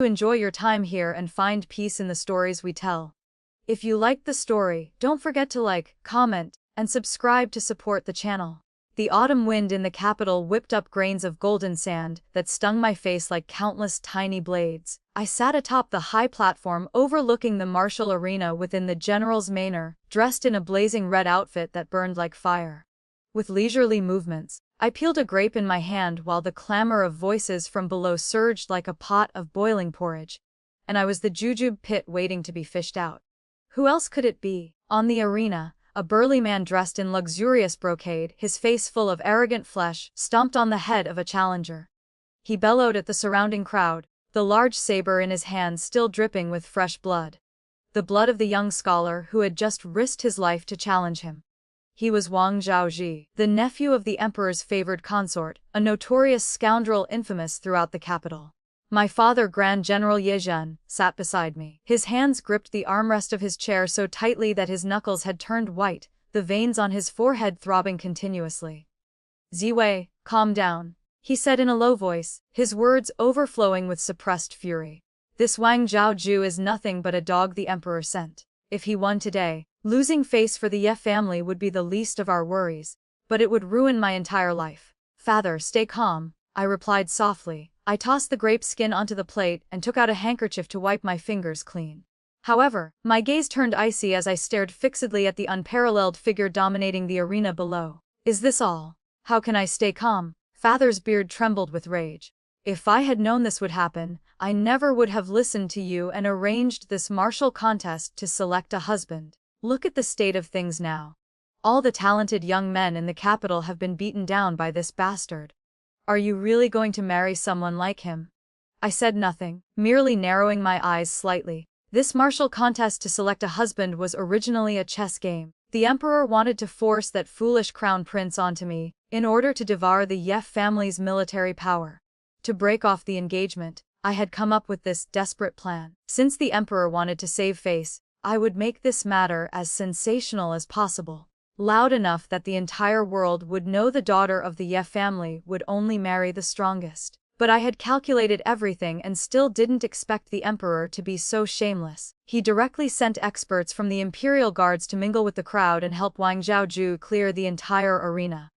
to enjoy your time here and find peace in the stories we tell. If you liked the story, don't forget to like, comment, and subscribe to support the channel. The autumn wind in the capital whipped up grains of golden sand that stung my face like countless tiny blades. I sat atop the high platform overlooking the martial arena within the general's manor, dressed in a blazing red outfit that burned like fire. With leisurely movements, I peeled a grape in my hand while the clamor of voices from below surged like a pot of boiling porridge. And I was the jujube pit waiting to be fished out. Who else could it be? On the arena, a burly man dressed in luxurious brocade, his face full of arrogant flesh, stomped on the head of a challenger. He bellowed at the surrounding crowd, the large saber in his hand still dripping with fresh blood. The blood of the young scholar who had just risked his life to challenge him. He was Wang Zhaozhi, the nephew of the emperor's favored consort, a notorious scoundrel infamous throughout the capital. My father, Grand General Ye Zhen, sat beside me. His hands gripped the armrest of his chair so tightly that his knuckles had turned white, the veins on his forehead throbbing continuously. "Ziwei, calm down," he said in a low voice, his words overflowing with suppressed fury. "This Wang Zhaozhi is nothing but a dog the emperor sent. If he won today, losing face for the Ye family would be the least of our worries, but it would ruin my entire life." "Father, stay calm," I replied softly. I tossed the grape skin onto the plate and took out a handkerchief to wipe my fingers clean. However, my gaze turned icy as I stared fixedly at the unparalleled figure dominating the arena below. "Is this all? How can I stay calm?" Father's beard trembled with rage. "If I had known this would happen, I never would have listened to you and arranged this martial contest to select a husband. Look at the state of things now. All the talented young men in the capital have been beaten down by this bastard. Are you really going to marry someone like him?" I said nothing, merely narrowing my eyes slightly. This martial contest to select a husband was originally a chess game. The emperor wanted to force that foolish crown prince onto me, in order to devour the Ye family's military power. To break off the engagement, I had come up with this desperate plan. Since the emperor wanted to save face, I would make this matter as sensational as possible. Loud enough that the entire world would know the daughter of the Ye family would only marry the strongest. But I had calculated everything and still didn't expect the emperor to be so shameless. He directly sent experts from the imperial guards to mingle with the crowd and help Wang Zhaozhi clear the entire arena.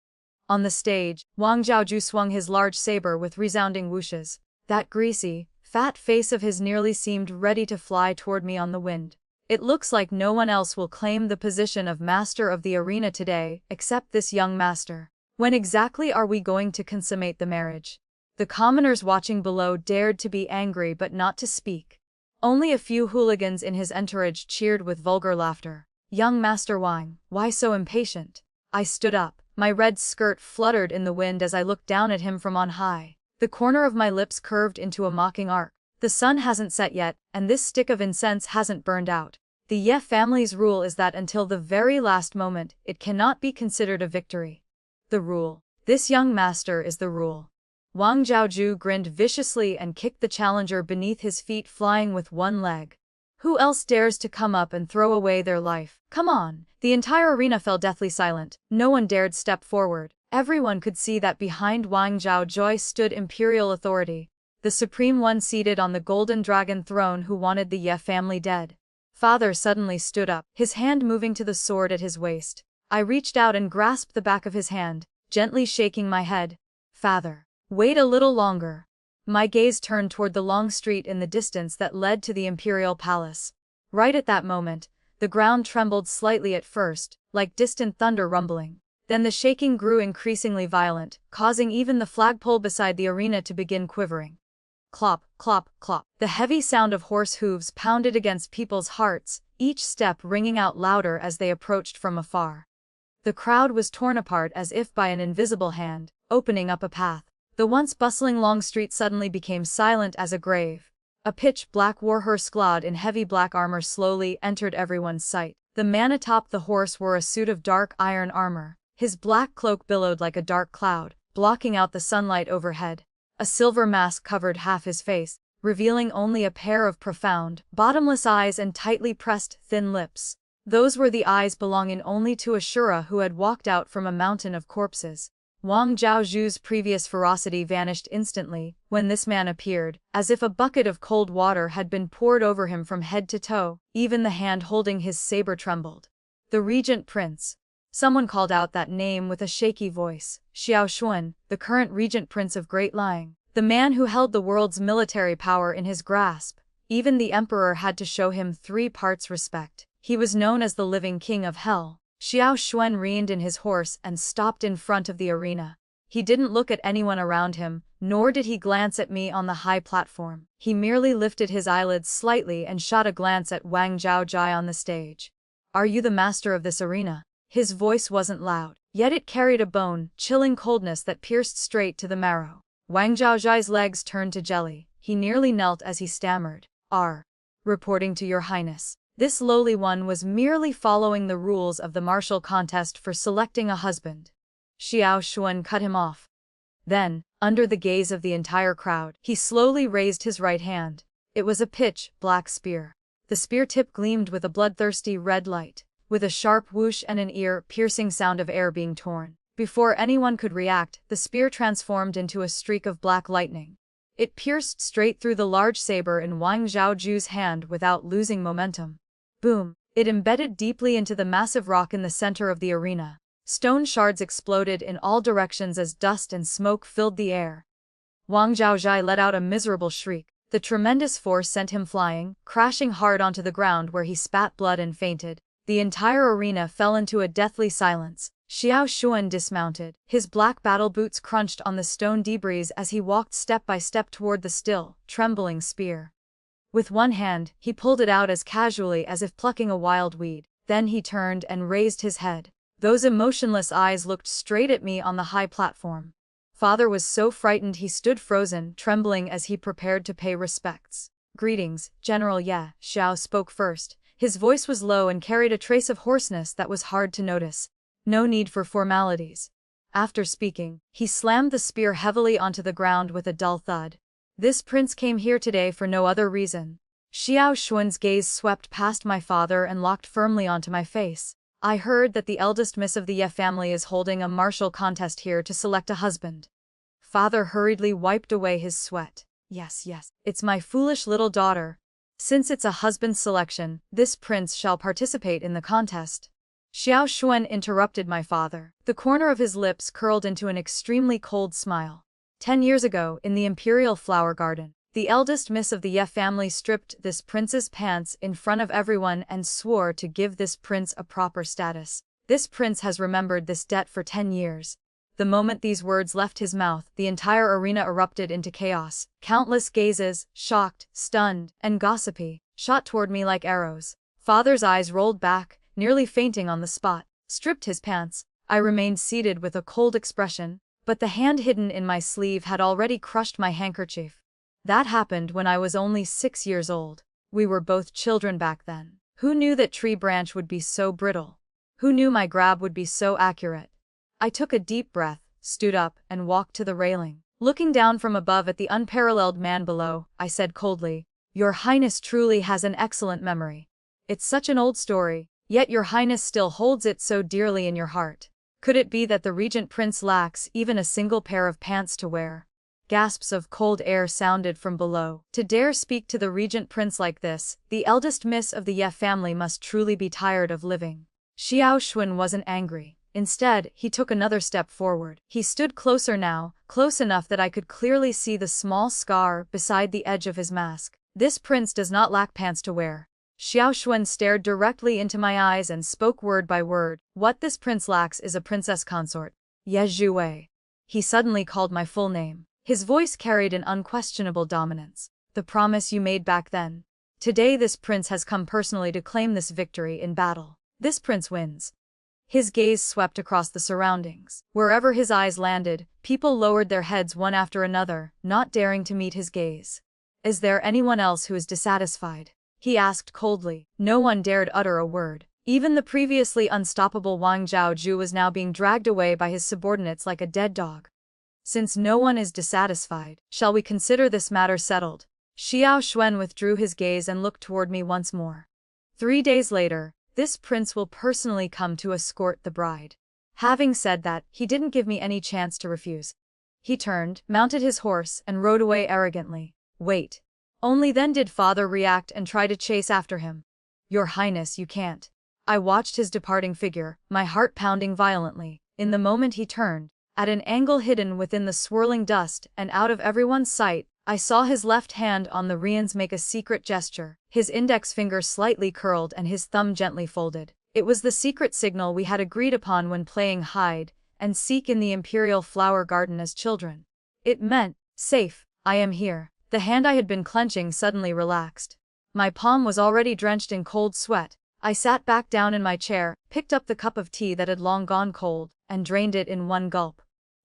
On the stage, Wang Zhaozhi swung his large saber with resounding whooshes. That greasy, fat face of his nearly seemed ready to fly toward me on the wind. "It looks like no one else will claim the position of master of the arena today, except this young master. When exactly are we going to consummate the marriage?" The commoners watching below dared to be angry but not to speak. Only a few hooligans in his entourage cheered with vulgar laughter. "Young Master Wang, why so impatient?" I stood up. My red skirt fluttered in the wind as I looked down at him from on high. The corner of my lips curved into a mocking arc. The sun hasn't set yet, and this stick of incense hasn't burned out. The Ye family's rule is that until the very last moment, it cannot be considered a victory. The rule. This young master is the rule. Wang Zhaozhi grinned viciously and kicked the challenger beneath his feet, flying with one leg. "Who else dares to come up and throw away their life? Come on!" The entire arena fell deathly silent. No one dared step forward. Everyone could see that behind Wang Zhaozhi stood imperial authority, the supreme one seated on the golden dragon throne who wanted the Ye family dead. Father suddenly stood up, his hand moving to the sword at his waist. I reached out and grasped the back of his hand, gently shaking my head. "Father, wait a little longer." My gaze turned toward the long street in the distance that led to the imperial palace. Right at that moment, the ground trembled slightly at first, like distant thunder rumbling. Then the shaking grew increasingly violent, causing even the flagpole beside the arena to begin quivering. Clop, clop, clop. The heavy sound of horse hooves pounded against people's hearts, each step ringing out louder as they approached from afar. The crowd was torn apart as if by an invisible hand, opening up a path. The once bustling long street suddenly became silent as a grave. A pitch-black warhorse clad in heavy black armor slowly entered everyone's sight. The man atop the horse wore a suit of dark iron armor. His black cloak billowed like a dark cloud, blocking out the sunlight overhead. A silver mask covered half his face, revealing only a pair of profound, bottomless eyes and tightly pressed, thin lips. Those were the eyes belonging only to a Shura who had walked out from a mountain of corpses. Wang Zhaozhu's previous ferocity vanished instantly when this man appeared, as if a bucket of cold water had been poured over him from head to toe. Even the hand holding his saber trembled. The Regent Prince. Someone called out that name with a shaky voice. Xiao Xuan, the current Regent Prince of Great Lying. The man who held the world's military power in his grasp. Even the Emperor had to show him 3 parts respect. He was known as the living king of hell. Xiao Xuan reined in his horse and stopped in front of the arena. He didn't look at anyone around him, nor did he glance at me on the high platform. He merely lifted his eyelids slightly and shot a glance at Wang Zhaozhai on the stage. "Are you the master of this arena?" His voice wasn't loud, yet it carried a bone-chilling coldness that pierced straight to the marrow. Wang Zhaozhai's legs turned to jelly. He nearly knelt as he stammered. Reporting to your highness. This lowly one was merely following the rules of the martial contest for selecting a husband. Xiao Xuan cut him off. Then, under the gaze of the entire crowd, he slowly raised his right hand. It was a pitch-black spear. The spear tip gleamed with a bloodthirsty red light, with a sharp whoosh and an ear-piercing sound of air being torn. Before anyone could react, the spear transformed into a streak of black lightning. It pierced straight through the large saber in Wang Zhaozhu's hand without losing momentum. Boom! It embedded deeply into the massive rock in the center of the arena. Stone shards exploded in all directions as dust and smoke filled the air. Wang Zhaozhai let out a miserable shriek. The tremendous force sent him flying, crashing hard onto the ground where he spat blood and fainted. The entire arena fell into a deathly silence. Xiao Xuan dismounted. His black battle boots crunched on the stone debris as he walked step by step toward the still, trembling spear. With one hand, he pulled it out as casually as if plucking a wild weed. Then he turned and raised his head. Those emotionless eyes looked straight at me on the high platform. Father was so frightened he stood frozen, trembling as he prepared to pay respects. "Greetings, General Ye." Xiao spoke first. His voice was low and carried a trace of hoarseness that was hard to notice. No need for formalities. After speaking, he slammed the spear heavily onto the ground with a dull thud. This prince came here today for no other reason. Xiao Xuan's gaze swept past my father and locked firmly onto my face. "I heard that the eldest miss of the Ye family is holding a martial contest here to select a husband." Father hurriedly wiped away his sweat. Yes, it's my foolish little daughter. Since it's a husband selection, this prince shall participate in the contest. Xiao Xuan interrupted my father. The corner of his lips curled into an extremely cold smile. 10 years ago, in the Imperial Flower Garden, the eldest miss of the Ye family stripped this prince's pants in front of everyone and swore to give this prince a proper status. This prince has remembered this debt for 10 years. The moment these words left his mouth, the entire arena erupted into chaos. Countless gazes, shocked, stunned, and gossipy, shot toward me like arrows. Father's eyes rolled back, nearly fainting on the spot. Stripped his pants. I remained seated with a cold expression, but the hand hidden in my sleeve had already crushed my handkerchief. That happened when I was only 6 years old. We were both children back then. Who knew that tree branch would be so brittle? Who knew my grab would be so accurate? I took a deep breath, stood up, and walked to the railing. Looking down from above at the unparalleled man below, I said coldly, "Your Highness truly has an excellent memory. It's such an old story, yet your Highness still holds it so dearly in your heart. Could it be that the Regent Prince lacks even a single pair of pants to wear?" Gasps of cold air sounded from below. To dare speak to the Regent Prince like this, the eldest miss of the Ye family must truly be tired of living. Xiao Xuan wasn't angry. Instead, he took another step forward. He stood closer now, close enough that I could clearly see the small scar beside the edge of his mask. "This prince does not lack pants to wear." Xiao Xuan stared directly into my eyes and spoke word by word. "What this prince lacks is a princess consort. Ye Zhuwei." He suddenly called my full name. His voice carried an unquestionable dominance. "The promise you made back then. Today this prince has come personally to claim this victory in battle. This prince wins." His gaze swept across the surroundings. Wherever his eyes landed, people lowered their heads one after another, not daring to meet his gaze. "Is there anyone else who is dissatisfied?" he asked coldly. No one dared utter a word. Even the previously unstoppable Wang Zhaozhu was now being dragged away by his subordinates like a dead dog. "Since no one is dissatisfied, shall we consider this matter settled?" Xiao Xuan withdrew his gaze and looked toward me once more. 3 days later, this prince will personally come to escort the bride. Having said that, he didn't give me any chance to refuse. He turned, mounted his horse, and rode away arrogantly. Wait. Only then did father react and try to chase after him. Your Highness, you can't. I watched his departing figure, my heart pounding violently. In the moment he turned, at an angle hidden within the swirling dust and out of everyone's sight, I saw his left hand on the reins make a secret gesture, his index finger slightly curled and his thumb gently folded. It was the secret signal we had agreed upon when playing hide and seek in the Imperial Flower Garden as children. It meant, safe, I am here. The hand I had been clenching suddenly relaxed. My palm was already drenched in cold sweat. I sat back down in my chair, picked up the cup of tea that had long gone cold, and drained it in one gulp.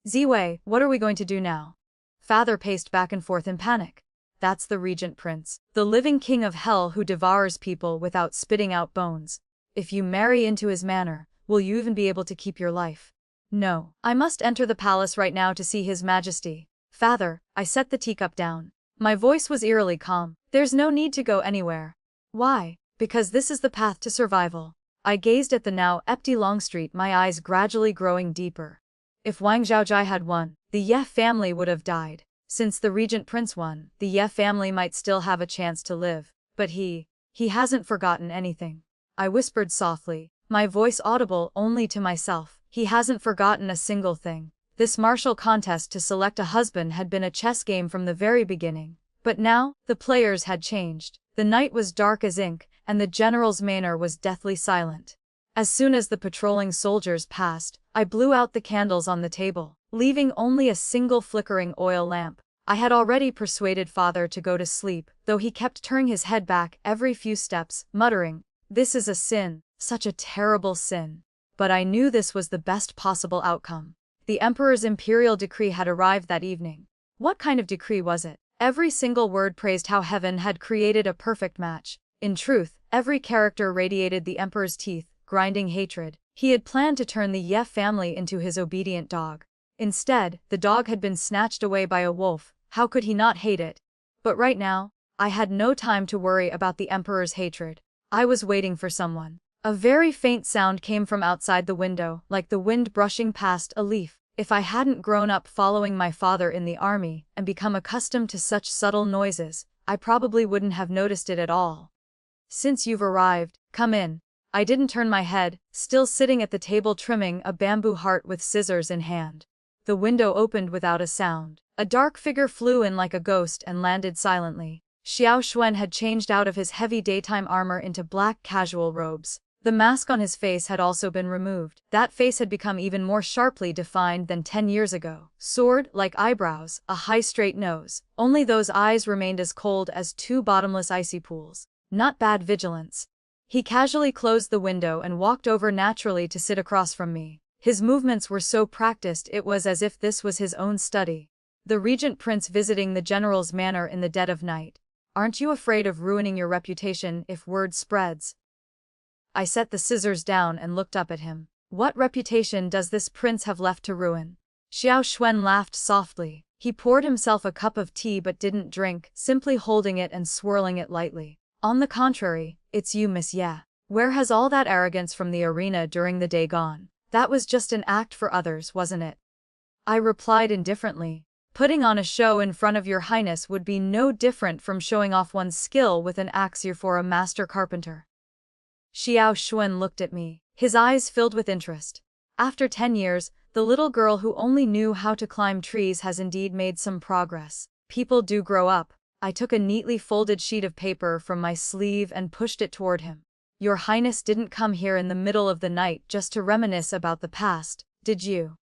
Ziwei, what are we going to do now? Father paced back and forth in panic. That's the Regent Prince, the living king of hell who devours people without spitting out bones. If you marry into his manor, will you even be able to keep your life? No, I must enter the palace right now to see his majesty. Father, I set the teacup down. My voice was eerily calm. There's no need to go anywhere. Why? Because this is the path to survival. I gazed at the now empty Longstreet, my eyes gradually growing deeper. If Wang Zhaojia had won, the Ye family would have died. Since the Regent Prince won, the Ye family might still have a chance to live. But he hasn't forgotten anything. I whispered softly, my voice audible only to myself. He hasn't forgotten a single thing. This martial contest to select a husband had been a chess game from the very beginning. But now, the players had changed. The night was dark as ink, and the general's manor was deathly silent. As soon as the patrolling soldiers passed, I blew out the candles on the table, leaving only a single flickering oil lamp. I had already persuaded father to go to sleep, though he kept turning his head back every few steps, muttering, "This is a sin, such a terrible sin." But I knew this was the best possible outcome. The Emperor's imperial decree had arrived that evening. What kind of decree was it? Every single word praised how heaven had created a perfect match. In truth, every character radiated the Emperor's teeth, grinding hatred. He had planned to turn the Ye family into his obedient dog. Instead, the dog had been snatched away by a wolf. How could he not hate it? But right now, I had no time to worry about the Emperor's hatred. I was waiting for someone. A very faint sound came from outside the window, like the wind brushing past a leaf. If I hadn't grown up following my father in the army and become accustomed to such subtle noises, I probably wouldn't have noticed it at all. Since you've arrived, come in. I didn't turn my head, still sitting at the table trimming a bamboo heart with scissors in hand. The window opened without a sound. A dark figure flew in like a ghost and landed silently. Xiao Xuan had changed out of his heavy daytime armor into black casual robes. The mask on his face had also been removed. That face had become even more sharply defined than 10 years ago. Sword-like eyebrows, a high straight nose. Only those eyes remained as cold as two bottomless icy pools. Not bad vigilance. He casually closed the window and walked over naturally to sit across from me. His movements were so practiced it was as if this was his own study. The Regent Prince visiting the general's manor in the dead of night. Aren't you afraid of ruining your reputation if word spreads? I set the scissors down and looked up at him. What reputation does this prince have left to ruin? Xiao Xuan laughed softly. He poured himself a cup of tea but didn't drink, simply holding it and swirling it lightly. On the contrary, it's you, Miss Ye. Where has all that arrogance from the arena during the day gone? That was just an act for others, wasn't it? I replied indifferently. Putting on a show in front of your highness would be no different from showing off one's skill with an axe for a master carpenter. Xiao Xuan looked at me, his eyes filled with interest. After 10 years, the little girl who only knew how to climb trees has indeed made some progress. People do grow up. I took a neatly folded sheet of paper from my sleeve and pushed it toward him. Your Highness didn't come here in the middle of the night just to reminisce about the past, did you?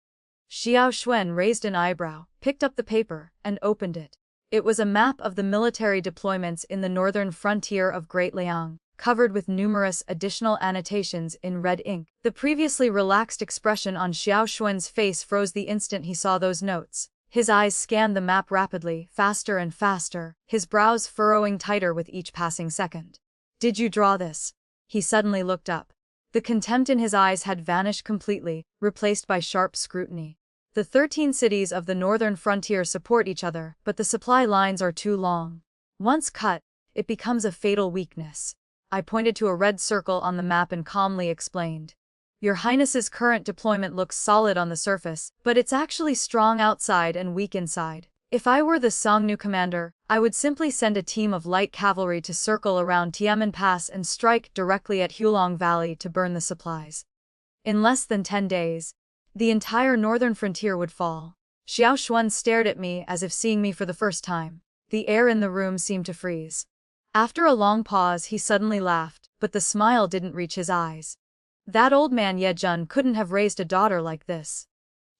Xiao Xuan raised an eyebrow, picked up the paper, and opened it. It was a map of the military deployments in the northern frontier of Great Liang, covered with numerous additional annotations in red ink. The previously relaxed expression on Xiao Xuan's face froze the instant he saw those notes. His eyes scanned the map rapidly, faster and faster, his brows furrowing tighter with each passing second. Did you draw this? He suddenly looked up. The contempt in his eyes had vanished completely, replaced by sharp scrutiny. The 13 cities of the northern frontier support each other, but the supply lines are too long. Once cut, it becomes a fatal weakness. I pointed to a red circle on the map and calmly explained. Your Highness's current deployment looks solid on the surface, but it's actually strong outside and weak inside. If I were the Songnu commander, I would simply send a team of light cavalry to circle around Tiamen Pass and strike directly at Hulong Valley to burn the supplies. In less than 10 days, the entire northern frontier would fall. Xiao Xuan stared at me as if seeing me for the first time. The air in the room seemed to freeze. After a long pause, he suddenly laughed, but the smile didn't reach his eyes. That old man Ye Jun couldn't have raised a daughter like this.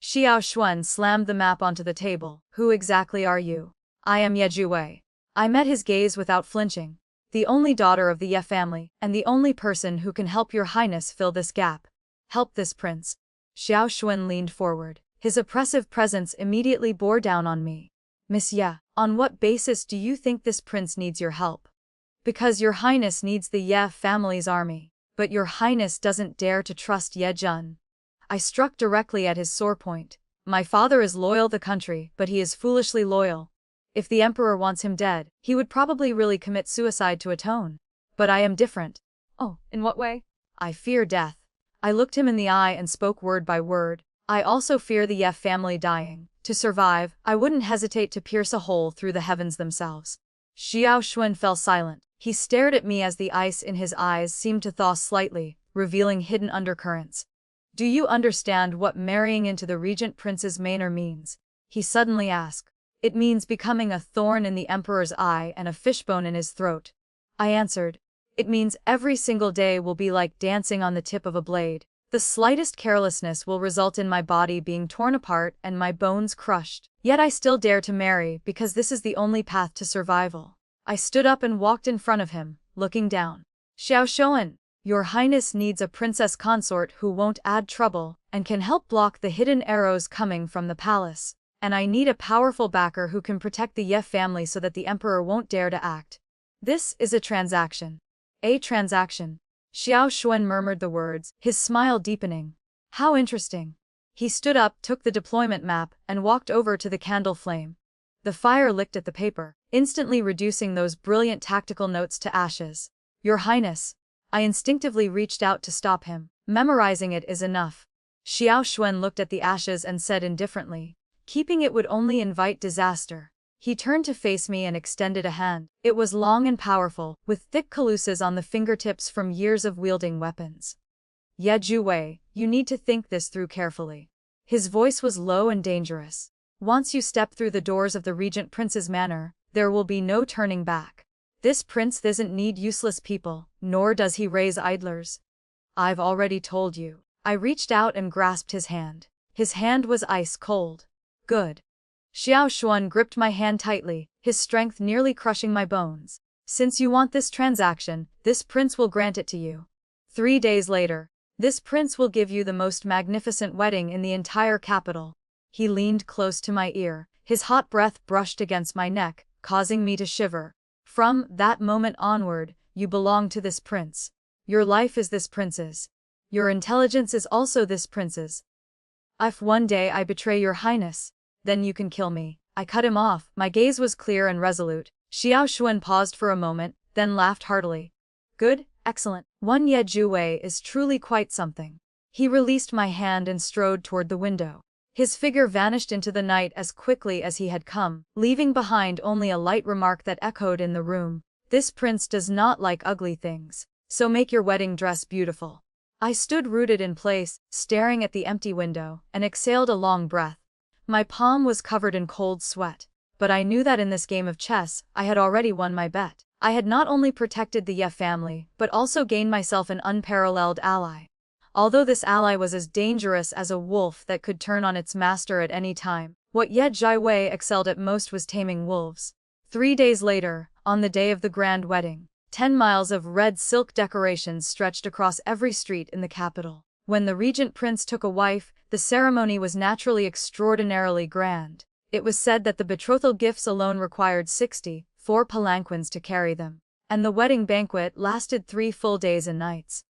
Xiao Xuan slammed the map onto the table. Who exactly are you? I am Ye Juwei. I met his gaze without flinching. The only daughter of the Ye family, and the only person who can help your highness fill this gap. Help this prince. Xiao Xuan leaned forward. His oppressive presence immediately bore down on me. Miss Ye, on what basis do you think this prince needs your help? Because your highness needs the Ye family's army, but your highness doesn't dare to trust Ye Jun. I struck directly at his sore point. My father is loyal to the country, but he is foolishly loyal. If the emperor wants him dead, he would probably really commit suicide to atone. But I am different. Oh, in what way? I fear death. I looked him in the eye and spoke word by word. I also fear the Ye family dying. To survive, I wouldn't hesitate to pierce a hole through the heavens themselves. Xiao Xuan fell silent. He stared at me as the ice in his eyes seemed to thaw slightly, revealing hidden undercurrents. Do you understand what marrying into the Regent Prince's manor means? He suddenly asked. It means becoming a thorn in the emperor's eye and a fishbone in his throat. I answered. It means every single day will be like dancing on the tip of a blade. The slightest carelessness will result in my body being torn apart and my bones crushed. Yet I still dare to marry because this is the only path to survival. I stood up and walked in front of him, looking down. Xiao Xuan, your highness needs a princess consort who won't add trouble and can help block the hidden arrows coming from the palace. And I need a powerful backer who can protect the Ye family so that the emperor won't dare to act. This is a transaction. A transaction. Xiao Xuan murmured the words, his smile deepening. How interesting. He stood up, took the deployment map, and walked over to the candle flame. The fire licked at the paper, instantly reducing those brilliant tactical notes to ashes. Your Highness. I instinctively reached out to stop him. Memorizing it is enough. Xiao Xuan looked at the ashes and said indifferently, keeping it would only invite disaster. He turned to face me and extended a hand. It was long and powerful, with thick calluses on the fingertips from years of wielding weapons. Ye Juwei, you need to think this through carefully. His voice was low and dangerous. Once you step through the doors of the Regent Prince's manor, there will be no turning back. This prince doesn't need useless people, nor does he raise idlers. I've already told you. I reached out and grasped his hand. His hand was ice cold. Good. Xiao Xuan gripped my hand tightly, his strength nearly crushing my bones. Since you want this transaction, this prince will grant it to you. 3 days later, this prince will give you the most magnificent wedding in the entire capital. He leaned close to my ear, his hot breath brushed against my neck, causing me to shiver. From that moment onward, you belong to this prince. Your life is this prince's. Your intelligence is also this prince's. If one day I betray your highness, then you can kill me. I cut him off. My gaze was clear and resolute. Xiao Xuan paused for a moment, then laughed heartily. Good, excellent. One Ye Juwei is truly quite something. He released my hand and strode toward the window. His figure vanished into the night as quickly as he had come, leaving behind only a light remark that echoed in the room. This prince does not like ugly things, so make your wedding dress beautiful. I stood rooted in place, staring at the empty window, and exhaled a long breath. My palm was covered in cold sweat, but I knew that in this game of chess, I had already won my bet. I had not only protected the Ye family, but also gained myself an unparalleled ally. Although this ally was as dangerous as a wolf that could turn on its master at any time, what Ye Juwei excelled at most was taming wolves. 3 days later, on the day of the grand wedding, 10 miles of red silk decorations stretched across every street in the capital. When the Regent Prince took a wife, the ceremony was naturally extraordinarily grand. It was said that the betrothal gifts alone required 64 palanquins to carry them, and the wedding banquet lasted 3 full days and nights.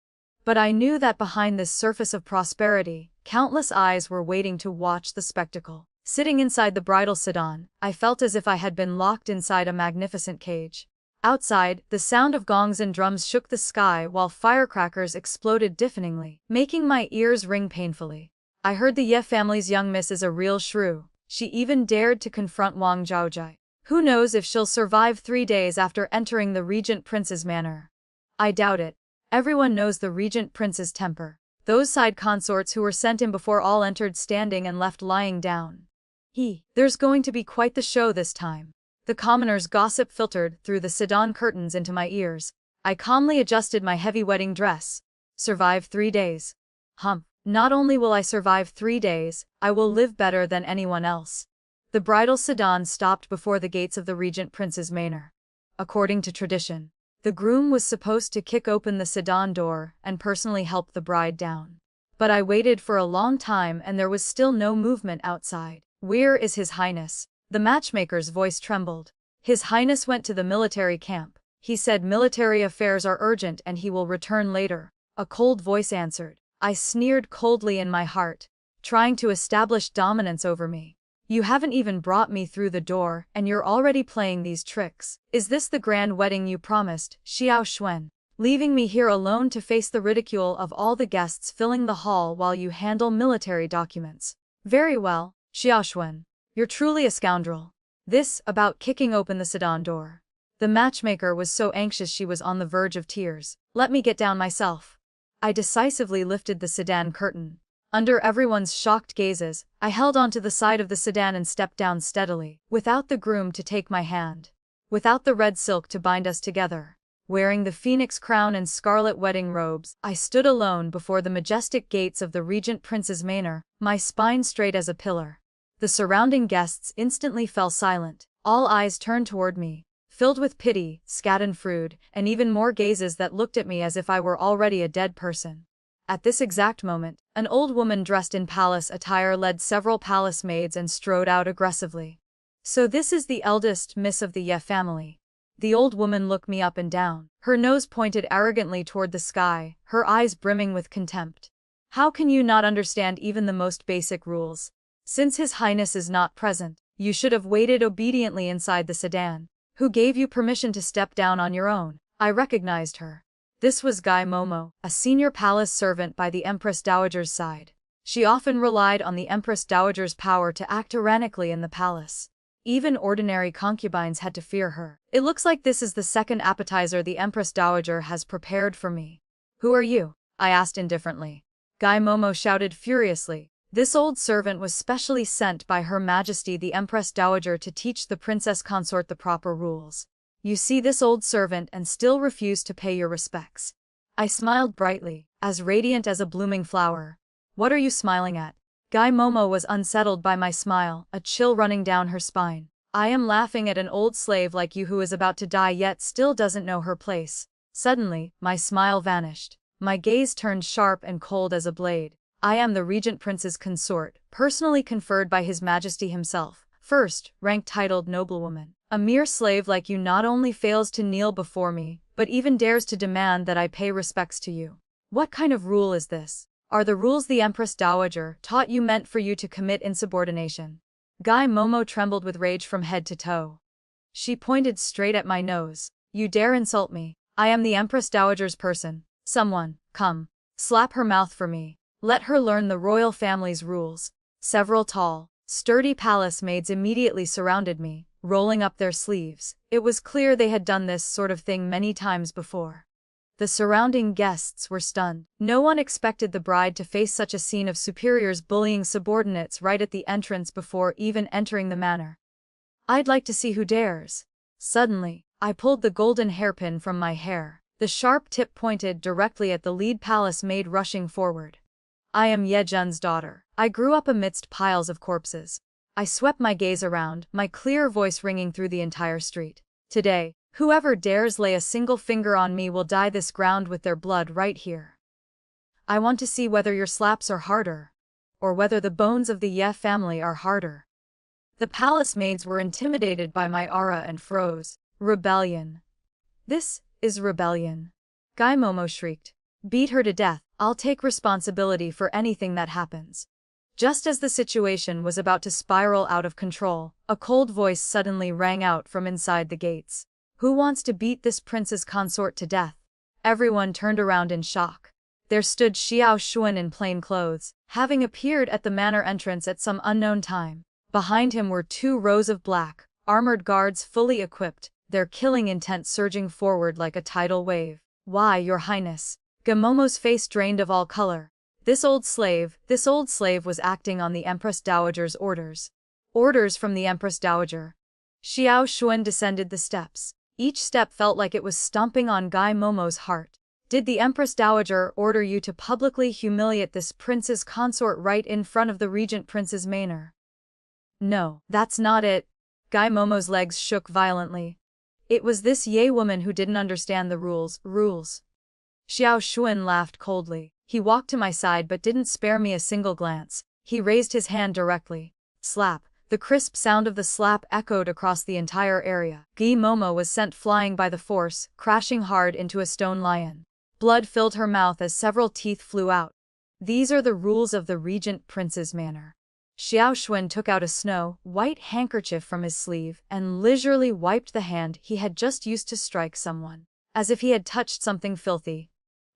But I knew that behind this surface of prosperity, countless eyes were waiting to watch the spectacle. Sitting inside the bridal sedan, I felt as if I had been locked inside a magnificent cage. Outside, the sound of gongs and drums shook the sky while firecrackers exploded deafeningly, making my ears ring painfully. I heard the Ye family's young miss is a real shrew. She even dared to confront Wang Zhaojai. Who knows if she'll survive 3 days after entering the Regent Prince's manor. I doubt it. Everyone knows the Regent Prince's temper. Those side consorts who were sent in before all entered standing and left lying down. There's going to be quite the show this time. The commoners' gossip filtered through the sedan curtains into my ears. I calmly adjusted my heavy wedding dress. Survive 3 days. Not only will I survive 3 days, I will live better than anyone else. The bridal sedan stopped before the gates of the Regent Prince's manor. According to tradition, the groom was supposed to kick open the sedan door and personally help the bride down. But I waited for a long time and there was still no movement outside. Where is His Highness? The matchmaker's voice trembled. His Highness went to the military camp. He said military affairs are urgent and he will return later. A cold voice answered. I sneered coldly in my heart, trying to establish dominance over me. You haven't even brought me through the door and you're already playing these tricks. Is this the grand wedding you promised, Xiao Xuan? Leaving me here alone to face the ridicule of all the guests filling the hall while you handle military documents. Very well, Xiao Xuan. You're truly a scoundrel. This about kicking open the sedan door. The matchmaker was so anxious she was on the verge of tears. Let me get down myself. I decisively lifted the sedan curtain. Under everyone's shocked gazes, I held onto the side of the sedan and stepped down steadily, without the groom to take my hand, without the red silk to bind us together. Wearing the phoenix crown and scarlet wedding robes, I stood alone before the majestic gates of the Regent Prince's manor, my spine straight as a pillar. The surrounding guests instantly fell silent. All eyes turned toward me, filled with pity, schadenfreude, and even more gazes that looked at me as if I were already a dead person. At this exact moment, an old woman dressed in palace attire led several palace maids and strode out aggressively. So this is the eldest miss of the Ye family. The old woman looked me up and down, her nose pointed arrogantly toward the sky, her eyes brimming with contempt. How can you not understand even the most basic rules? Since His Highness is not present, you should have waited obediently inside the sedan. Who gave you permission to step down on your own? I recognized her. This was Gai Momo, a senior palace servant by the Empress Dowager's side. She often relied on the Empress Dowager's power to act tyrannically in the palace. Even ordinary concubines had to fear her. It looks like this is the second appetizer the Empress Dowager has prepared for me. Who are you? I asked indifferently. Gai Momo shouted furiously. This old servant was specially sent by Her Majesty the Empress Dowager to teach the princess consort the proper rules. You see this old servant and still refuse to pay your respects. I smiled brightly, as radiant as a blooming flower. What are you smiling at? Gai Momo was unsettled by my smile, a chill running down her spine. I am laughing at an old slave like you who is about to die yet still doesn't know her place. Suddenly, my smile vanished. My gaze turned sharp and cold as a blade. I am the Regent Prince's consort, personally conferred by His Majesty himself. First, rank titled noblewoman. A mere slave like you not only fails to kneel before me, but even dares to demand that I pay respects to you. What kind of rule is this? Are the rules the Empress Dowager taught you meant for you to commit insubordination? Gai Momo trembled with rage from head to toe. She pointed straight at my nose. You dare insult me? I am the Empress Dowager's person. Someone, come, slap her mouth for me. Let her learn the royal family's rules. Several tall, sturdy palace maids immediately surrounded me, rolling up their sleeves. It was clear they had done this sort of thing many times before. The surrounding guests were stunned. No one expected the bride to face such a scene of superiors bullying subordinates right at the entrance before even entering the manor. I'd like to see who dares. Suddenly, I pulled the golden hairpin from my hair. The sharp tip pointed directly at the lead palace maid rushing forward. I am Ye Jun's daughter. I grew up amidst piles of corpses. I swept my gaze around, my clear voice ringing through the entire street. Today, whoever dares lay a single finger on me will dye this ground with their blood right here. I want to see whether your slaps are harder, or whether the bones of the Ye family are harder. The palace maids were intimidated by my aura and froze. Rebellion. This is rebellion. Gai Momo shrieked. Beat her to death. I'll take responsibility for anything that happens. Just as the situation was about to spiral out of control, a cold voice suddenly rang out from inside the gates. Who wants to beat this prince's consort to death? Everyone turned around in shock. There stood Xiao Xuan in plain clothes, having appeared at the manor entrance at some unknown time. Behind him were 2 rows of black, armored guards fully equipped, their killing intent surging forward like a tidal wave. Why, your highness? Gamomo's face drained of all color. This old slave was acting on the Empress Dowager's orders. Orders from the Empress Dowager. Xiao Xuan descended the steps. Each step felt like it was stomping on Guy Momo's heart. Did the Empress Dowager order you to publicly humiliate this prince's consort right in front of the Regent Prince's manor? No, that's not it. Guy Momo's legs shook violently. It was this Ye woman who didn't understand the rules. Xiao Xuan laughed coldly. He walked to my side but didn't spare me a single glance. He raised his hand directly. Slap. The crisp sound of the slap echoed across the entire area. Guy Momo was sent flying by the force, crashing hard into a stone lion. Blood filled her mouth as several teeth flew out. These are the rules of the Regent Prince's manor. Xiao Xuan took out a snow-white handkerchief from his sleeve and leisurely wiped the hand he had just used to strike someone, as if he had touched something filthy.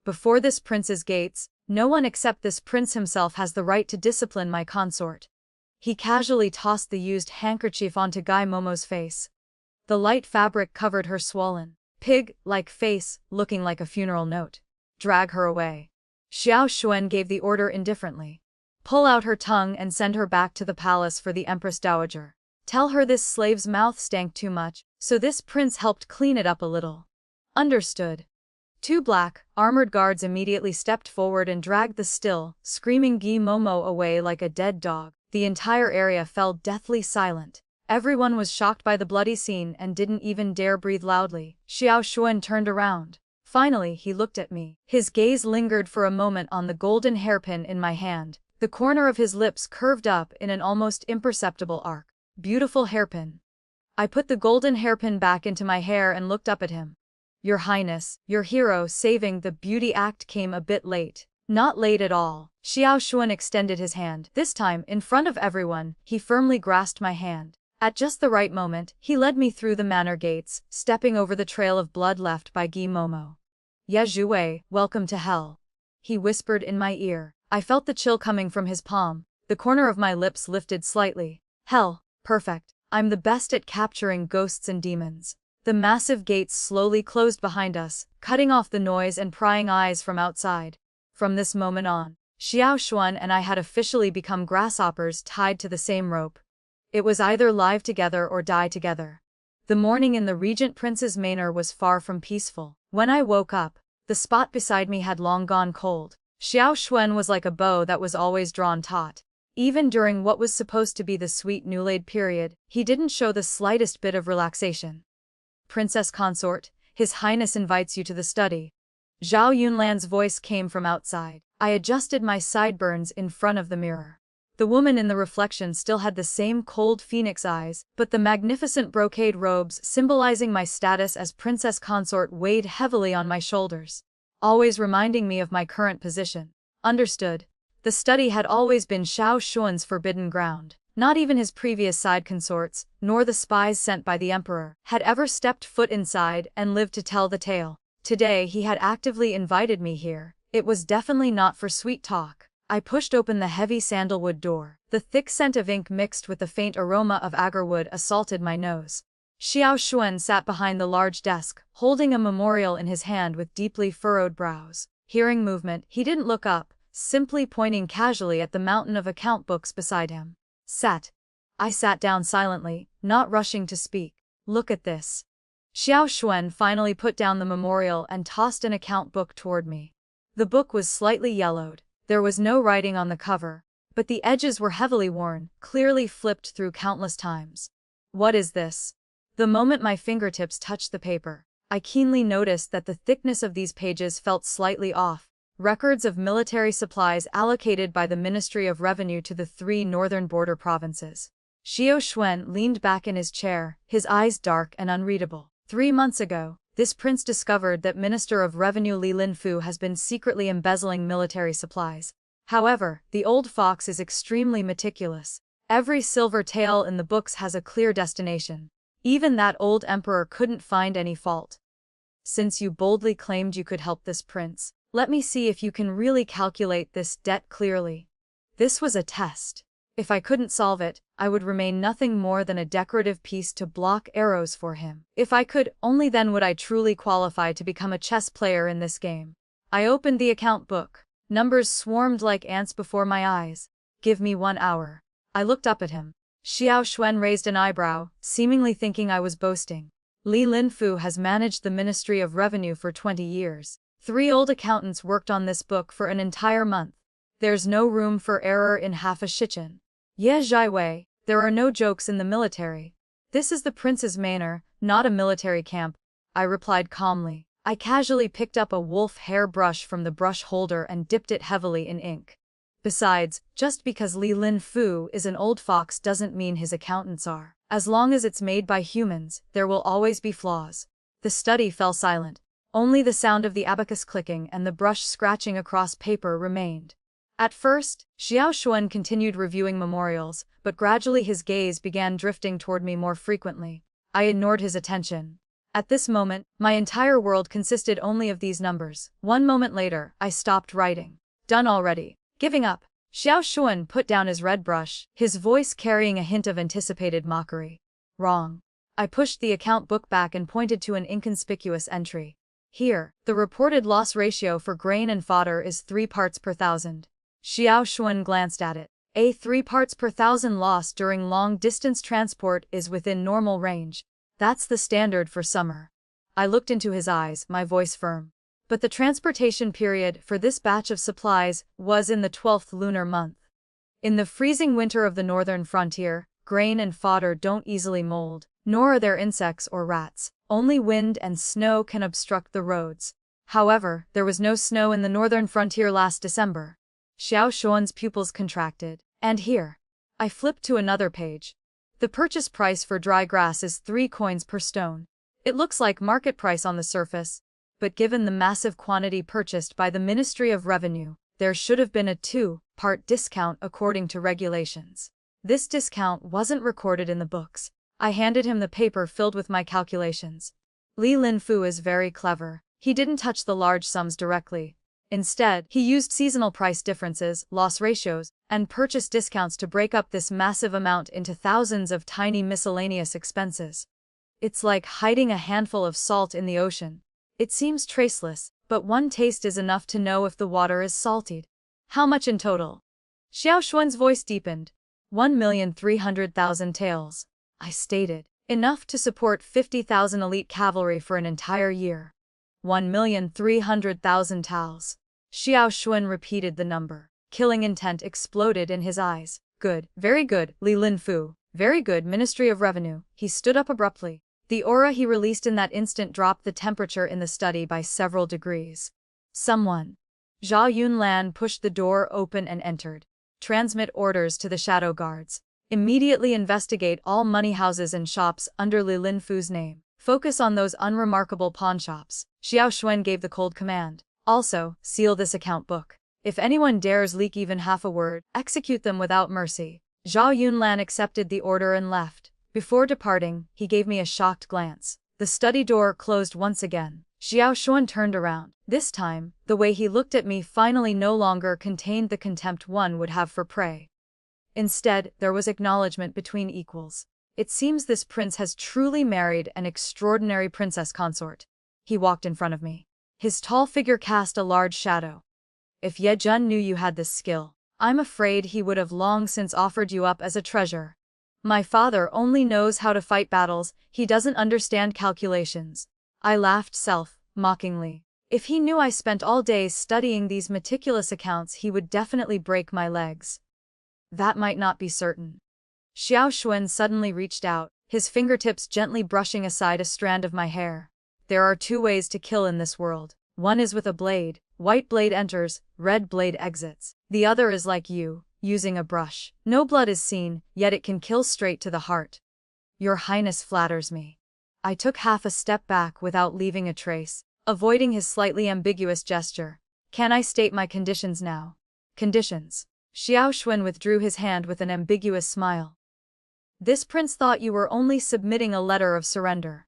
Before this prince's gates, no one except this prince himself has the right to discipline my consort. He casually tossed the used handkerchief onto Guy Momo's face. The light fabric covered her swollen, pig-like face, looking like a funeral note. Drag her away. Xiao Xuan gave the order indifferently. Pull out her tongue and send her back to the palace for the Empress Dowager. Tell her this slave's mouth stank too much, so this prince helped clean it up a little. Understood. 2 black, armored guards immediately stepped forward and dragged the still, screaming Guy Momo away like a dead dog. The entire area fell deathly silent. Everyone was shocked by the bloody scene and didn't even dare breathe loudly. Xiao Xuan turned around. Finally, he looked at me. His gaze lingered for a moment on the golden hairpin in my hand. The corner of his lips curved up in an almost imperceptible arc. Beautiful hairpin. I put the golden hairpin back into my hair and looked up at him. Your Highness, your hero saving the beauty act came a bit late. Not late at all. Xiao Xuan extended his hand. This time, in front of everyone, he firmly grasped my hand. At just the right moment, he led me through the manor gates, stepping over the trail of blood left by Guy Momo. Ye Zhuwei, welcome to hell. He whispered in my ear. I felt the chill coming from his palm. The corner of my lips lifted slightly. Hell, perfect. I'm the best at capturing ghosts and demons. The massive gates slowly closed behind us, cutting off the noise and prying eyes from outside. From this moment on, Xiao Xuan and I had officially become grasshoppers tied to the same rope. It was either live together or die together. The morning in the Regent Prince's manor was far from peaceful. When I woke up, the spot beside me had long gone cold. Xiao Xuan was like a bow that was always drawn taut. Even during what was supposed to be the sweet new-laid period, he didn't show the slightest bit of relaxation. Princess Consort, His Highness invites you to the study. Zhao Yunlan's voice came from outside. I adjusted my sideburns in front of the mirror. The woman in the reflection still had the same cold phoenix eyes, but the magnificent brocade robes symbolizing my status as princess consort weighed heavily on my shoulders, always reminding me of my current position. Understood. The study had always been Xiao Xuan's forbidden ground. Not even his previous side consorts, nor the spies sent by the emperor, had ever stepped foot inside and lived to tell the tale. Today he had actively invited me here. It was definitely not for sweet talk. I pushed open the heavy sandalwood door. The thick scent of ink mixed with the faint aroma of agarwood assaulted my nose. Xiao Xuan sat behind the large desk, holding a memorial in his hand with deeply furrowed brows. Hearing movement, he didn't look up, simply pointing casually at the mountain of account books beside him. Sat. I sat down silently, not rushing to speak. Look at this. Xiao Xuan finally put down the memorial and tossed an account book toward me. The book was slightly yellowed. There was no writing on the cover, but the edges were heavily worn, clearly flipped through countless times. What is this? The moment my fingertips touched the paper, I keenly noticed that the thickness of these pages felt slightly off. Records of military supplies allocated by the Ministry of Revenue to the 3 northern border provinces. Xiao Xuan leaned back in his chair, his eyes dark and unreadable. 3 months ago, this prince discovered that Minister of Revenue Li Linfu has been secretly embezzling military supplies. However, the old fox is extremely meticulous. Every silver tael in the books has a clear destination. Even that old emperor couldn't find any fault. Since you boldly claimed you could help this prince, let me see if you can really calculate this debt clearly. This was a test. If I couldn't solve it, I would remain nothing more than a decorative piece to block arrows for him. If I could, only then would I truly qualify to become a chess player in this game. I opened the account book. Numbers swarmed like ants before my eyes. Give me 1 hour. I looked up at him. Xiao Xuan raised an eyebrow, seemingly thinking I was boasting. Li Linfu has managed the Ministry of Revenue for 20 years. 3 old accountants worked on this book for an entire month. There's no room for error in half a shichen. Ye Zhiwei, there are no jokes in the military. This is the prince's manor, not a military camp, I replied calmly. I casually picked up a wolf hair brush from the brush holder and dipped it heavily in ink. Besides, just because Li Linfu is an old fox doesn't mean his accountants are. As long as it's made by humans, there will always be flaws. The study fell silent. Only the sound of the abacus clicking and the brush scratching across paper remained. At first, Xiao Xuan continued reviewing memorials, but gradually his gaze began drifting toward me more frequently. I ignored his attention. At this moment, my entire world consisted only of these numbers. 1 moment later, I stopped writing. Done already. Giving up. Xiao Xuan put down his red brush, his voice carrying a hint of anticipated mockery. Wrong. I pushed the account book back and pointed to an inconspicuous entry. Here, the reported loss ratio for grain and fodder is 3 parts per thousand. Xiao Xuan glanced at it. A 3 parts per thousand loss during long-distance transport is within normal range. That's the standard for summer. I looked into his eyes, my voice firm. But the transportation period for this batch of supplies was in the 12th lunar month. In the freezing winter of the northern frontier, grain and fodder don't easily mold, nor are there insects or rats. Only wind and snow can obstruct the roads. However, there was no snow in the northern frontier last December. Xiao Xuan's pupils contracted. And here. I flipped to another page. The purchase price for dry grass is 3 coins per stone. It looks like market price on the surface, but given the massive quantity purchased by the Ministry of Revenue, there should have been a 2-part discount according to regulations. This discount wasn't recorded in the books. I handed him the paper filled with my calculations. Li Linfu is very clever. He didn't touch the large sums directly. Instead, he used seasonal price differences, loss ratios, and purchase discounts to break up this massive amount into thousands of tiny miscellaneous expenses. It's like hiding a handful of salt in the ocean. It seems traceless, but one taste is enough to know if the water is salted. How much in total? Xiao Xuan's voice deepened. 1,300,000 taels. I stated. Enough to support 50,000 elite cavalry for an entire year. 1,300,000 taels. Xiao Xuan repeated the number. Killing intent exploded in his eyes. Good, very good, Li Linfu. Very good, Ministry of Revenue. He stood up abruptly. The aura he released in that instant dropped the temperature in the study by several degrees. Someone. Zhao Yunlan pushed the door open and entered. Transmit orders to the shadow guards. Immediately investigate all money houses and shops under Li Linfu's name. Focus on those unremarkable pawnshops. Xiao Xuan gave the cold command. Also, seal this account book. If anyone dares leak even half a word, execute them without mercy. Zhao Yunlan accepted the order and left. Before departing, he gave me a shocked glance. The study door closed once again. Xiao Xuan turned around. This time, the way he looked at me finally no longer contained the contempt one would have for prey. Instead, there was acknowledgement between equals. It seems this prince has truly married an extraordinary princess consort. He walked in front of me. His tall figure cast a large shadow. If Ye Jun knew you had this skill, I'm afraid he would have long since offered you up as a treasure. My father only knows how to fight battles, he doesn't understand calculations. I laughed mockingly. If he knew I spent all day studying these meticulous accounts, he would definitely break my legs. That might not be certain. Xiao Xuan suddenly reached out, his fingertips gently brushing aside a strand of my hair. There are 2 ways to kill in this world. One is with a blade. White blade enters, red blade exits. The other is like you, using a brush. No blood is seen, yet it can kill straight to the heart. Your Highness flatters me. I took half a step back without leaving a trace, avoiding his slightly ambiguous gesture. Can I state my conditions now? Conditions. Xiao Xuan withdrew his hand with an ambiguous smile. This prince thought you were only submitting a letter of surrender.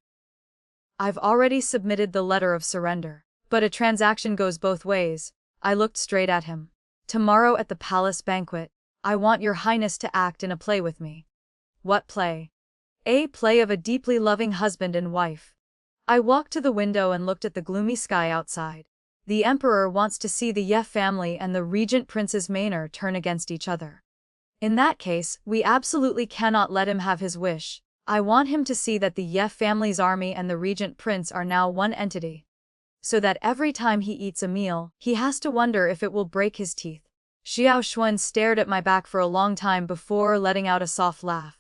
I've already submitted the letter of surrender. But a transaction goes both ways. I looked straight at him. Tomorrow at the palace banquet, I want your highness to act in a play with me. What play? A play of a deeply loving husband and wife. I walked to the window and looked at the gloomy sky outside. The emperor wants to see the Ye family and the regent Princess Manor turn against each other. In that case, we absolutely cannot let him have his wish. I want him to see that the Ye family's army and the regent prince are now one entity. So that every time he eats a meal, he has to wonder if it will break his teeth. Xiao Xuan stared at my back for a long time before letting out a soft laugh.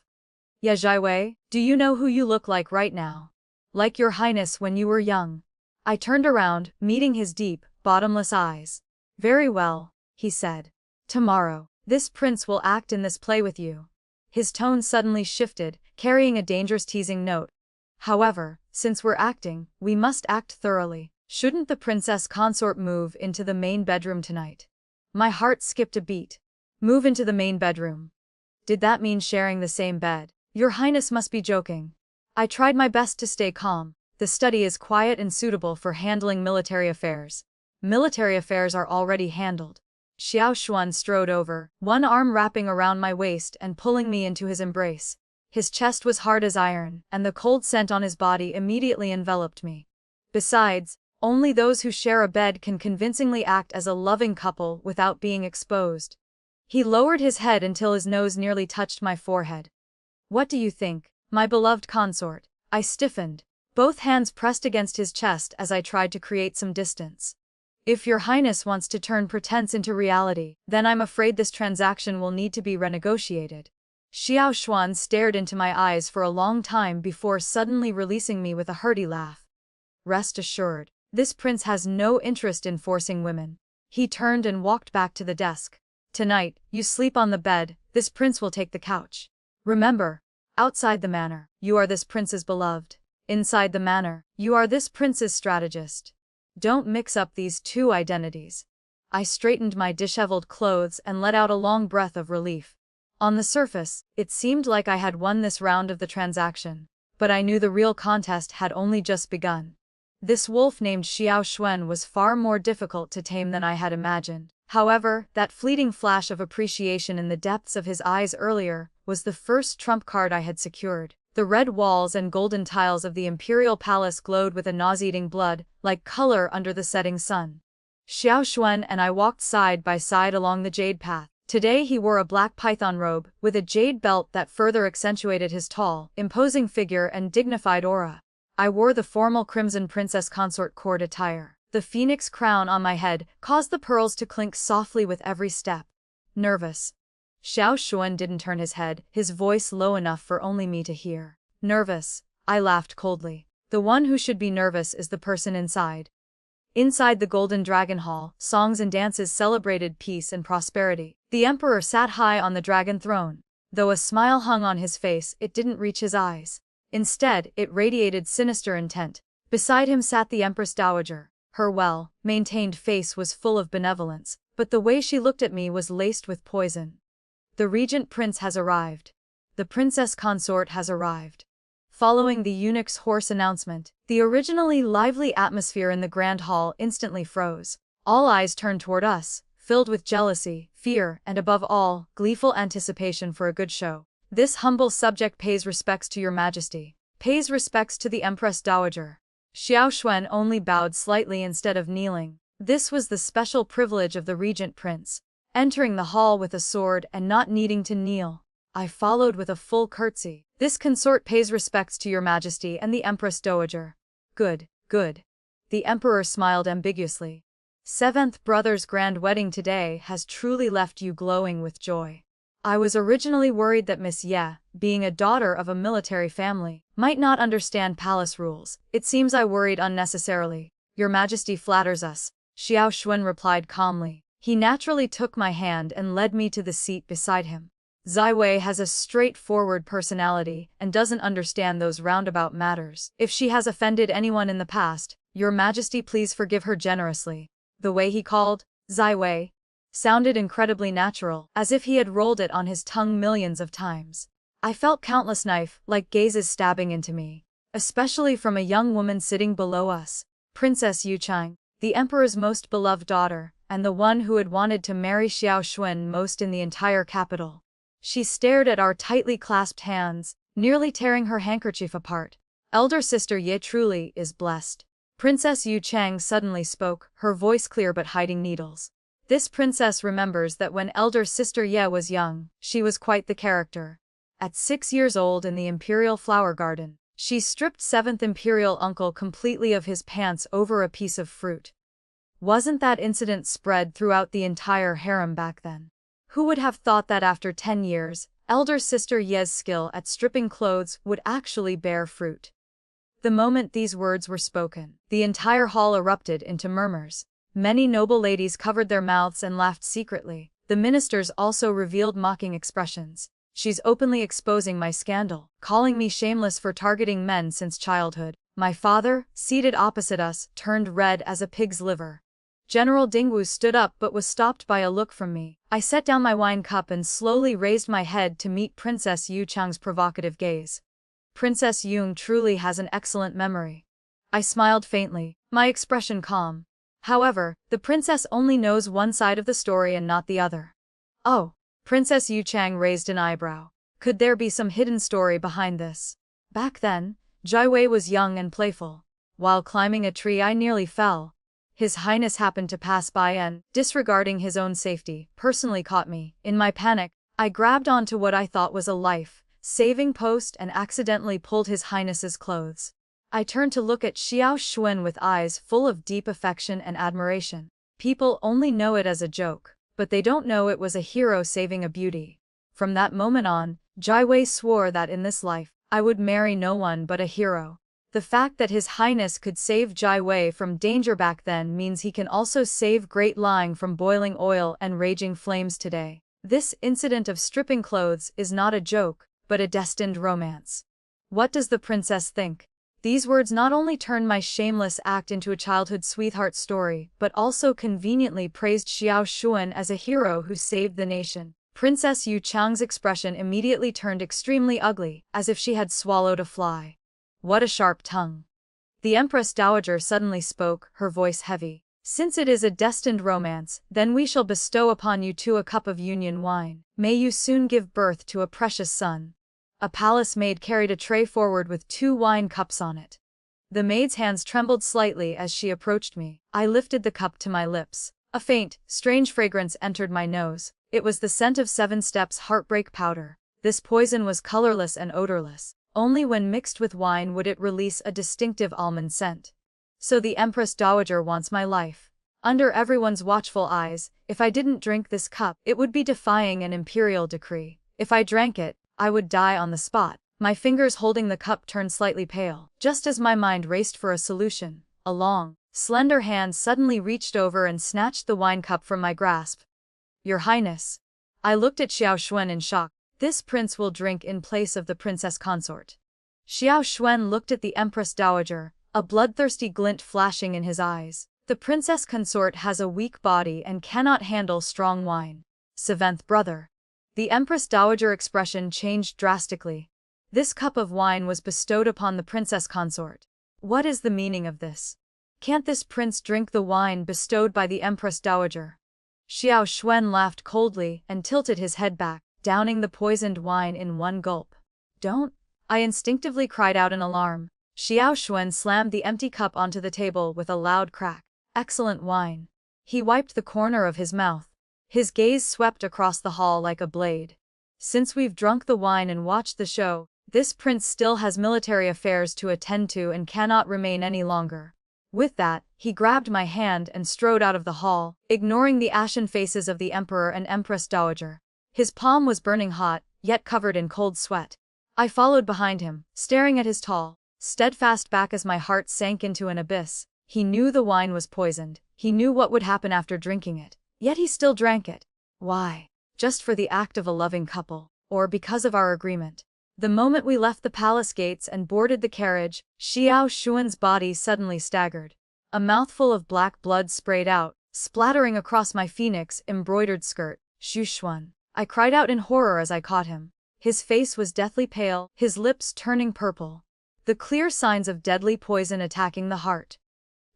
Ye Jiwei, do you know who you look like right now? Like your highness when you were young. I turned around, meeting his deep, bottomless eyes. Very well, he said. Tomorrow, this prince will act in this play with you. His tone suddenly shifted, carrying a dangerous teasing note. However, since we're acting, we must act thoroughly. Shouldn't the princess consort move into the main bedroom tonight? My heart skipped a beat. Move into the main bedroom. Did that mean sharing the same bed? Your highness must be joking. I tried my best to stay calm. The study is quiet and suitable for handling military affairs. Military affairs are already handled. Xiao Xuan strode over, one arm wrapping around my waist and pulling me into his embrace. His chest was hard as iron, and the cold scent on his body immediately enveloped me. Besides, only those who share a bed can convincingly act as a loving couple without being exposed. He lowered his head until his nose nearly touched my forehead. What do you think, my beloved consort? I stiffened, both hands pressed against his chest as I tried to create some distance. If your highness wants to turn pretense into reality, then I'm afraid this transaction will need to be renegotiated. Xiao Xuan stared into my eyes for a long time before suddenly releasing me with a hearty laugh. Rest assured, this prince has no interest in forcing women. He turned and walked back to the desk. Tonight, you sleep on the bed, this prince will take the couch. Remember, outside the manor, you are this prince's beloved. Inside the manor, you are this prince's strategist. Don't mix up these two identities. I straightened my disheveled clothes and let out a long breath of relief. On the surface, it seemed like I had won this round of the transaction. But I knew the real contest had only just begun. This wolf named Xiao Xuan was far more difficult to tame than I had imagined. However, that fleeting flash of appreciation in the depths of his eyes earlier was the first trump card I had secured. The red walls and golden tiles of the imperial palace glowed with a nauseating blood, like color under the setting sun. Xiao Xuan and I walked side by side along the jade path. Today he wore a black python robe, with a jade belt that further accentuated his tall, imposing figure and dignified aura. I wore the formal crimson princess consort court attire. The phoenix crown on my head caused the pearls to clink softly with every step. Nervous. Xiao Xuan didn't turn his head, his voice low enough for only me to hear. Nervous. I laughed coldly. The one who should be nervous is the person inside. Inside the Golden Dragon Hall, songs and dances celebrated peace and prosperity. The emperor sat high on the dragon throne. Though a smile hung on his face, it didn't reach his eyes. Instead, it radiated sinister intent. Beside him sat the Empress Dowager. Her well-maintained face was full of benevolence, but the way she looked at me was laced with poison. The regent prince has arrived. The princess consort has arrived. Following the eunuch's hoarse announcement, the originally lively atmosphere in the grand hall instantly froze. All eyes turned toward us, filled with jealousy, fear, and above all, gleeful anticipation for a good show. This humble subject pays respects to your majesty. Pays respects to the Empress Dowager. Xiao Xuan only bowed slightly instead of kneeling. This was the special privilege of the regent prince. Entering the hall with a sword and not needing to kneel. I followed with a full curtsy. This consort pays respects to your majesty and the Empress Dowager. Good, good. The emperor smiled ambiguously. Seventh brother's grand wedding today has truly left you glowing with joy. I was originally worried that Miss Ye, being a daughter of a military family, might not understand palace rules. It seems I worried unnecessarily. Your majesty flatters us, Xiao Xuan replied calmly. He naturally took my hand and led me to the seat beside him. Ziwei has a straightforward personality and doesn't understand those roundabout matters. If she has offended anyone in the past, your majesty please forgive her generously. The way he called Ziwei sounded incredibly natural, as if he had rolled it on his tongue millions of times. I felt countless knife-like gazes stabbing into me, especially from a young woman sitting below us, Princess Yuchang, the emperor's most beloved daughter, and the one who had wanted to marry Xiao Xuan most in the entire capital. She stared at our tightly clasped hands, nearly tearing her handkerchief apart. Elder sister Ye truly is blessed. Princess Yuchang suddenly spoke, her voice clear but hiding needles. This princess remembers that when elder sister Ye was young, she was quite the character. At 6 years old in the imperial flower garden, she stripped 7th imperial uncle completely of his pants over a piece of fruit. Wasn't that incident spread throughout the entire harem back then? Who would have thought that after 10 years, elder sister Ye's skill at stripping clothes would actually bear fruit? The moment these words were spoken, the entire hall erupted into murmurs. Many noble ladies covered their mouths and laughed secretly. The ministers also revealed mocking expressions. She's openly exposing my scandal, calling me shameless for targeting men since childhood. My father, seated opposite us, turned red as a pig's liver. General Dingwu stood up but was stopped by a look from me. I set down my wine cup and slowly raised my head to meet Princess Yu Chang's provocative gaze. Princess Yung truly has an excellent memory. I smiled faintly, my expression calm. However, the princess only knows one side of the story and not the other. Oh. Princess Yu Chang raised an eyebrow. Could there be some hidden story behind this? Back then, Jai Wei was young and playful. While climbing a tree I nearly fell. His Highness happened to pass by and, disregarding his own safety, personally caught me. In my panic, I grabbed onto what I thought was a life-saving post and accidentally pulled His Highness's clothes. I turned to look at Xiao Xuan with eyes full of deep affection and admiration. People only know it as a joke, but they don't know it was a hero saving a beauty. From that moment on, Jai Wei swore that in this life, I would marry no one but a hero. The fact that His Highness could save Jai Wei from danger back then means he can also save Great Lying from boiling oil and raging flames today. This incident of stripping clothes is not a joke, but a destined romance. What does the princess think? These words not only turned my shameless act into a childhood sweetheart story, but also conveniently praised Xiao Xuan as a hero who saved the nation. Princess Yu Chang's expression immediately turned extremely ugly, as if she had swallowed a fly. What a sharp tongue. The Empress Dowager suddenly spoke, her voice heavy. Since it is a destined romance, then we shall bestow upon you two a cup of union wine. May you soon give birth to a precious son. A palace maid carried a tray forward with 2 wine cups on it. The maid's hands trembled slightly as she approached me. I lifted the cup to my lips. A faint, strange fragrance entered my nose. It was the scent of 7 Steps heartbreak powder. This poison was colorless and odorless. Only when mixed with wine would it release a distinctive almond scent. So the Empress Dowager wants my life. Under everyone's watchful eyes, if I didn't drink this cup, it would be defying an imperial decree. If I drank it, I would die on the spot. My fingers holding the cup turned slightly pale. Just as my mind raced for a solution, a long, slender hand suddenly reached over and snatched the wine cup from my grasp. Your Highness. I looked at Xiao Xuan in shock. This prince will drink in place of the princess consort. Xiao Xuan looked at the Empress Dowager, a bloodthirsty glint flashing in his eyes. The princess consort has a weak body and cannot handle strong wine. 7th brother. The Empress Dowager expression changed drastically. This cup of wine was bestowed upon the princess consort. What is the meaning of this? Can't this prince drink the wine bestowed by the Empress Dowager? Xiao Xuan laughed coldly and tilted his head back, downing the poisoned wine in one gulp. Don't! I instinctively cried out in alarm. Xiao Xuan slammed the empty cup onto the table with a loud crack. Excellent wine. He wiped the corner of his mouth. His gaze swept across the hall like a blade. Since we've drunk the wine and watched the show, this prince still has military affairs to attend to and cannot remain any longer. With that, he grabbed my hand and strode out of the hall, ignoring the ashen faces of the Emperor and Empress Dowager. His palm was burning hot, yet covered in cold sweat. I followed behind him, staring at his tall, steadfast back as my heart sank into an abyss. He knew the wine was poisoned. He knew what would happen after drinking it. Yet he still drank it. Why? Just for the act of a loving couple, or because of our agreement? The moment we left the palace gates and boarded the carriage, Xiao Xuan's body suddenly staggered. A mouthful of black blood sprayed out, splattering across my phoenix-embroidered skirt. Xu Xuan. I cried out in horror as I caught him. His face was deathly pale, his lips turning purple. The clear signs of deadly poison attacking the heart.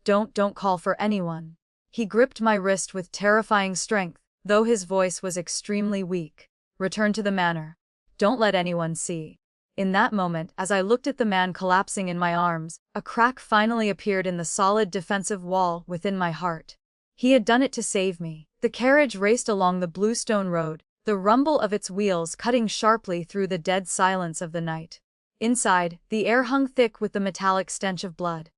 Don't call for anyone. He gripped my wrist with terrifying strength, though his voice was extremely weak. Return to the manor. Don't let anyone see. In that moment, as I looked at the man collapsing in my arms, a crack finally appeared in the solid defensive wall within my heart. He had done it to save me. The carriage raced along the bluestone road, the rumble of its wheels cutting sharply through the dead silence of the night. Inside, the air hung thick with the metallic stench of blood.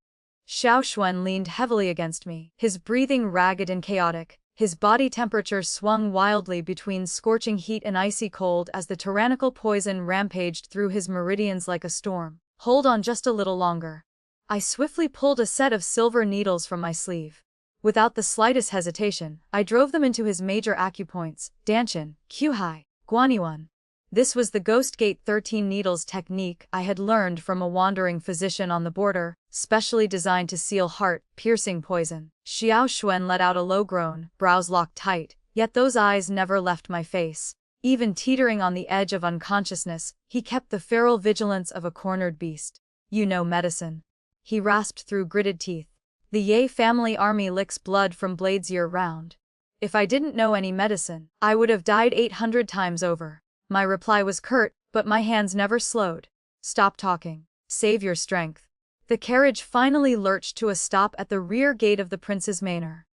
Xiao Xuan leaned heavily against me, his breathing ragged and chaotic. His body temperature swung wildly between scorching heat and icy cold as the tyrannical poison rampaged through his meridians like a storm. Hold on just a little longer. I swiftly pulled a set of silver needles from my sleeve. Without the slightest hesitation, I drove them into his major acupoints, Danshan, Qihai, Guanyuan. This was the Ghost Gate 13 needles technique I had learned from a wandering physician on the border, specially designed to seal heart-piercing poison. Xiao Xuan let out a low groan, brows locked tight, yet those eyes never left my face. Even teetering on the edge of unconsciousness, he kept the feral vigilance of a cornered beast. You know medicine. He rasped through gritted teeth. The Ye family army licks blood from blades year-round. If I didn't know any medicine, I would have died 800 times over. My reply was curt, but my hands never slowed. Stop talking. Save your strength. The carriage finally lurched to a stop at the rear gate of the prince's manor.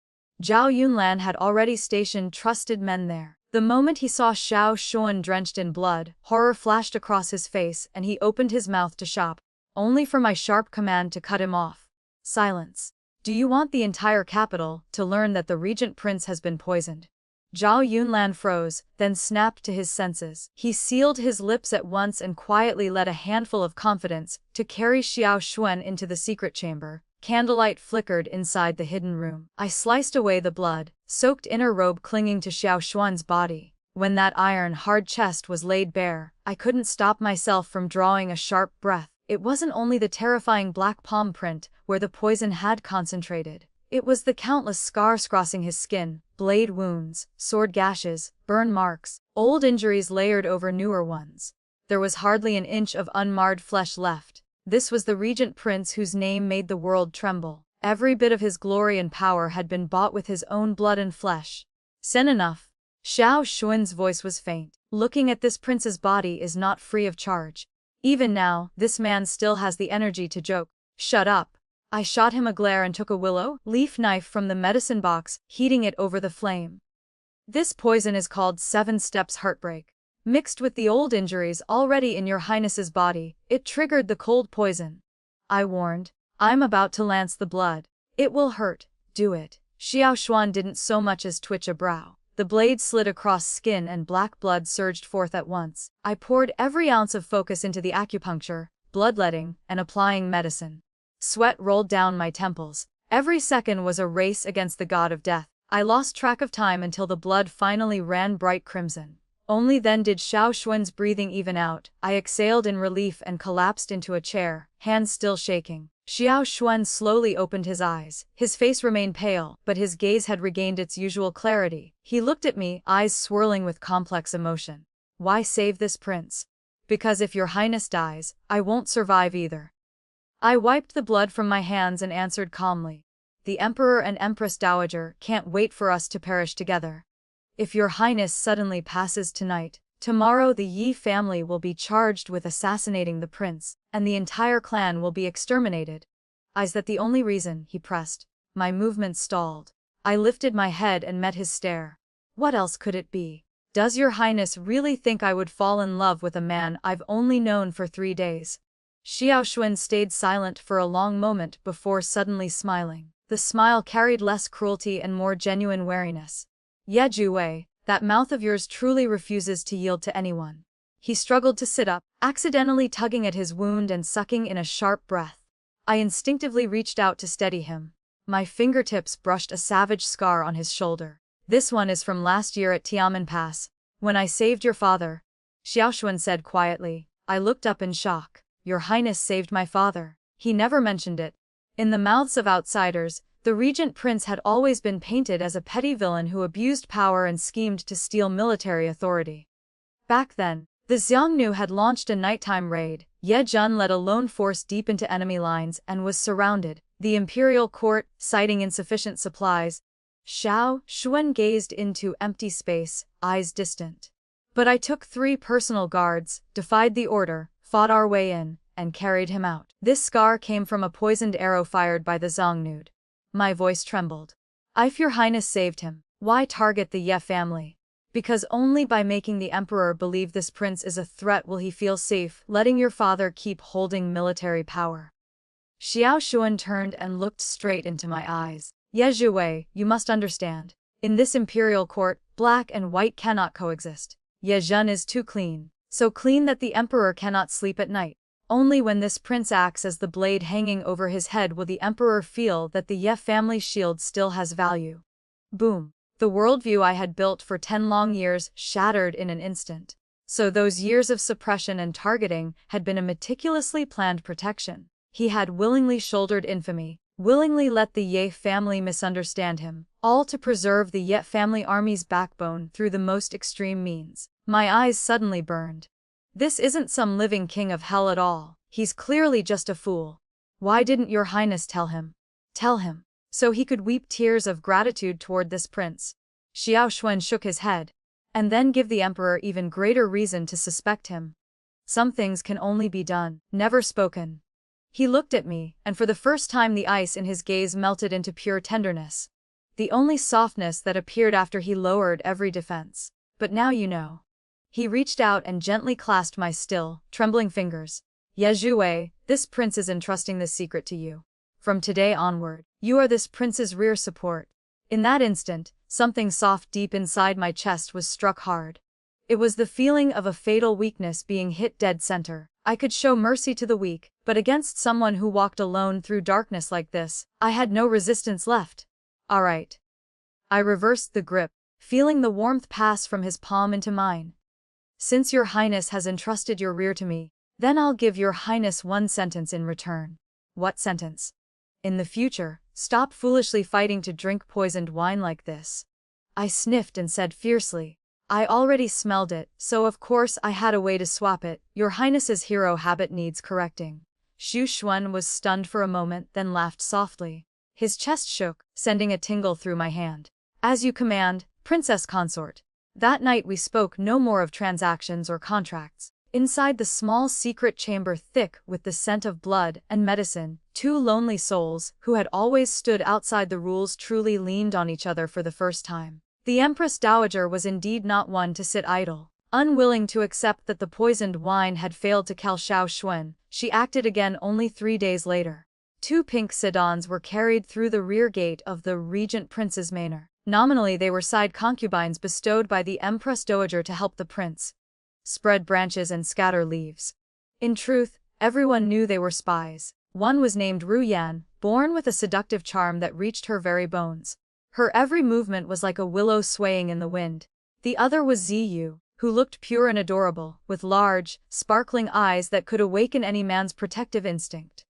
Zhao Yunlan had already stationed trusted men there. The moment he saw Xiao Xuan drenched in blood, horror flashed across his face and he opened his mouth to shout, only for my sharp command to cut him off. Silence. Do you want the entire capital to learn that the Regent Prince has been poisoned? Zhao Yunlan froze, then snapped to his senses. He sealed his lips at once and quietly led a handful of confidants to carry Xiao Xuan into the secret chamber. Candlelight flickered inside the hidden room. I sliced away the blood-soaked inner robe clinging to Xiao Xuan's body. When that iron-hard chest was laid bare, I couldn't stop myself from drawing a sharp breath. It wasn't only the terrifying black palm print where the poison had concentrated. It was the countless scars crossing his skin, blade wounds, sword gashes, burn marks, old injuries layered over newer ones. There was hardly an inch of unmarred flesh left. This was the Regent Prince whose name made the world tremble. Every bit of his glory and power had been bought with his own blood and flesh. Sen enough. Xiao Xuan's voice was faint. Looking at this prince's body is not free of charge. Even now, this man still has the energy to joke. Shut up. I shot him a glare and took a willow leaf knife from the medicine box, heating it over the flame. This poison is called 7 Steps Heartbreak. Mixed with the old injuries already in your highness's body, it triggered the cold poison. I warned. I'm about to lance the blood. It will hurt. Do it. Xiao Xuan didn't so much as twitch a brow. The blade slid across skin and black blood surged forth at once. I poured every ounce of focus into the acupuncture, bloodletting, and applying medicine. Sweat rolled down my temples. Every second was a race against the god of death. I lost track of time until the blood finally ran bright crimson. Only then did Xiao Xuan's breathing even out. I exhaled in relief and collapsed into a chair, hands still shaking. Xiao Xuan slowly opened his eyes. His face remained pale, but his gaze had regained its usual clarity. He looked at me, eyes swirling with complex emotion. Why save this prince? Because if your highness dies, I won't survive either. I wiped the blood from my hands and answered calmly. The Emperor and Empress Dowager can't wait for us to perish together. If your highness suddenly passes tonight, tomorrow the Yi family will be charged with assassinating the prince, and the entire clan will be exterminated. Is that the only reason? He pressed. My movements stalled. I lifted my head and met his stare. What else could it be? Does your highness really think I would fall in love with a man I've only known for 3 days? Xiao Xuan stayed silent for a long moment before suddenly smiling. The smile carried less cruelty and more genuine wariness. Ye Juwei, that mouth of yours truly refuses to yield to anyone. He struggled to sit up, accidentally tugging at his wound and sucking in a sharp breath. I instinctively reached out to steady him. My fingertips brushed a savage scar on his shoulder. This one is from last year at Tiamen Pass, when I saved your father. Xiao Xuan said quietly. I looked up in shock. Your highness saved my father. He never mentioned it. In the mouths of outsiders, the Regent Prince had always been painted as a petty villain who abused power and schemed to steal military authority. Back then, The Xiongnu had launched a nighttime raid. Ye Jun led a lone force deep into enemy lines and was surrounded. The imperial court, citing insufficient supplies. Xiao Xuan gazed into empty space, eyes distant. But I took 3 personal guards, defied the order, fought our way in, and carried him out. This scar came from a poisoned arrow fired by the Xiongnu. My voice trembled. If your highness saved him, why target the Ye family? Because only by making the emperor believe this prince is a threat will he feel safe letting your father keep holding military power. Xiao Xuan turned and looked straight into my eyes. Ye Zhuwei, you must understand. In this imperial court, black and white cannot coexist. Ye Jun is too clean, so clean that the emperor cannot sleep at night. Only when this prince acts as the blade hanging over his head will the emperor feel that the Ye family shield still has value. Boom. The worldview I had built for 10 long years shattered in an instant. So those years of suppression and targeting had been a meticulously planned protection. He had willingly shouldered infamy, willingly let the Ye family misunderstand him, all to preserve the Ye family army's backbone through the most extreme means. My eyes suddenly burned. This isn't some living king of hell at all. He's clearly just a fool. Why didn't your highness tell him? Tell him. So he could weep tears of gratitude toward this prince. Xiao Xuan shook his head. And then give the emperor even greater reason to suspect him. Some things can only be done, never spoken. He looked at me, and for the first time the ice in his gaze melted into pure tenderness. The only softness that appeared after he lowered every defense. But now you know. He reached out and gently clasped my still, trembling fingers. Ye Zhuwei, this prince is entrusting this secret to you. From today onward, you are this prince's rear support. In that instant, something soft deep inside my chest was struck hard. It was the feeling of a fatal weakness being hit dead center. I could show mercy to the weak, but against someone who walked alone through darkness like this, I had no resistance left. All right. I reversed the grip, feeling the warmth pass from his palm into mine. Since your highness has entrusted your rear to me, then I'll give your highness one sentence in return. What sentence? In the future, stop foolishly fighting to drink poisoned wine like this. I sniffed and said fiercely. I already smelled it, so of course I had a way to swap it. Your highness's hero habit needs correcting. Xu Xuan was stunned for a moment, then laughed softly. His chest shook, sending a tingle through my hand. As you command, princess consort. That night we spoke no more of transactions or contracts. Inside the small secret chamber thick with the scent of blood and medicine, 2 lonely souls, who had always stood outside the rules, truly leaned on each other for the first time. The Empress Dowager was indeed not one to sit idle. Unwilling to accept that the poisoned wine had failed to kill Xiao Xuan, she acted again only 3 days later. 2 pink sedans were carried through the rear gate of the Regent Prince's manor. Nominally they were side concubines bestowed by the Empress Dowager to help the prince spread branches and scatter leaves. In truth, everyone knew they were spies. One was named Ru Yan, born with a seductive charm that reached her very bones. Her every movement was like a willow swaying in the wind. The other was Ziyu, who looked pure and adorable, with large, sparkling eyes that could awaken any man's protective instinct.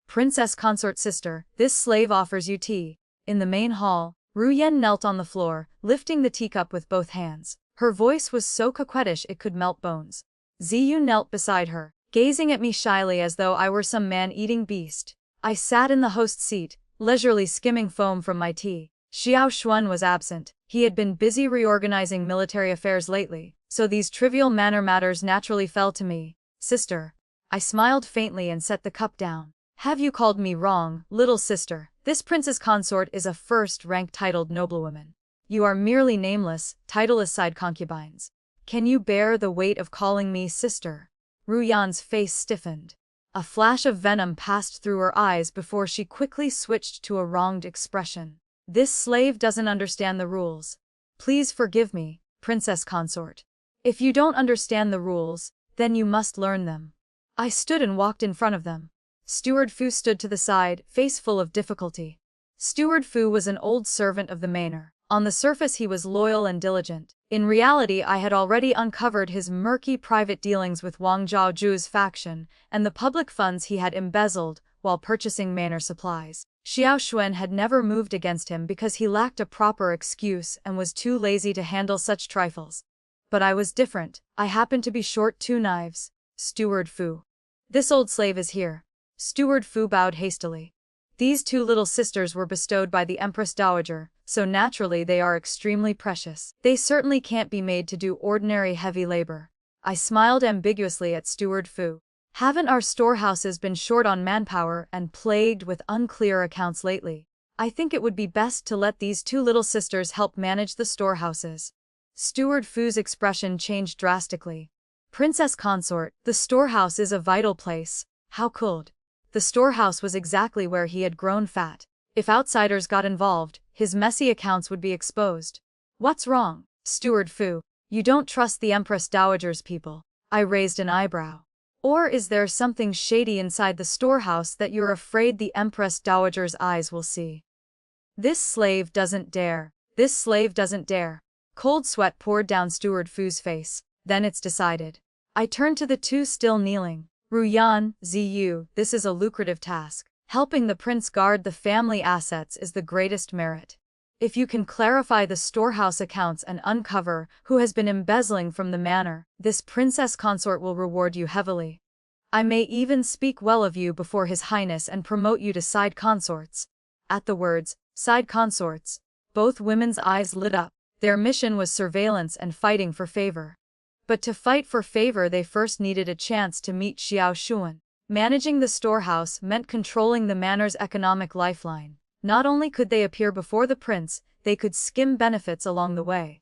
Princess consort sister, this slave offers you tea. In the main hall, Ru Yan knelt on the floor, lifting the teacup with both hands. Her voice was so coquettish it could melt bones. Ziyu knelt beside her, gazing at me shyly as though I were some man-eating beast. I sat in the host's seat, leisurely skimming foam from my tea. Xiao Xuan was absent. He had been busy reorganizing military affairs lately, so these trivial manor matters naturally fell to me. Sister. I smiled faintly and set the cup down. Have you called me wrong, little sister? This prince's consort is a first-rank titled noblewoman. You are merely nameless, titleless side concubines. Can you bear the weight of calling me sister? Ru Yan's face stiffened. A flash of venom passed through her eyes before she quickly switched to a wronged expression. This slave doesn't understand the rules. Please forgive me, princess consort. If you don't understand the rules, then you must learn them. I stood and walked in front of them. Steward Fu stood to the side, face full of difficulty. Steward Fu was an old servant of the manor. On the surface he was loyal and diligent. In reality I had already uncovered his murky private dealings with Wang Zhaozhu's faction, and the public funds he had embezzled while purchasing manor supplies. Xiao Xuan had never moved against him because he lacked a proper excuse and was too lazy to handle such trifles. But I was different. I happened to be short 2 knives. Steward Fu. This old slave is here. Steward Fu bowed hastily. These 2 little sisters were bestowed by the Empress Dowager, so naturally they are extremely precious. They certainly can't be made to do ordinary heavy labor. I smiled ambiguously at Steward Fu. Haven't our storehouses been short on manpower and plagued with unclear accounts lately? I think it would be best to let these 2 little sisters help manage the storehouses. Steward Fu's expression changed drastically. Princess Consort, the storehouse is a vital place. How could? The storehouse was exactly where he had grown fat. If outsiders got involved, his messy accounts would be exposed. What's wrong, Steward Fu? You don't trust the Empress Dowager's people. I raised an eyebrow. Or is there something shady inside the storehouse that you're afraid the Empress Dowager's eyes will see? This slave doesn't dare. This slave doesn't dare. Cold sweat poured down Steward Fu's face. Then it's decided. I turned to the 2 still kneeling. Ruyan, Ziyu, this is a lucrative task. Helping the prince guard the family assets is the greatest merit. If you can clarify the storehouse accounts and uncover who has been embezzling from the manor, this princess consort will reward you heavily. I may even speak well of you before His Highness and promote you to side consorts. At the words, side consorts, both women's eyes lit up. Their mission was surveillance and fighting for favor. But to fight for favor they first needed a chance to meet Xiao Xuan. Managing the storehouse meant controlling the manor's economic lifeline. Not only could they appear before the prince, they could skim benefits along the way.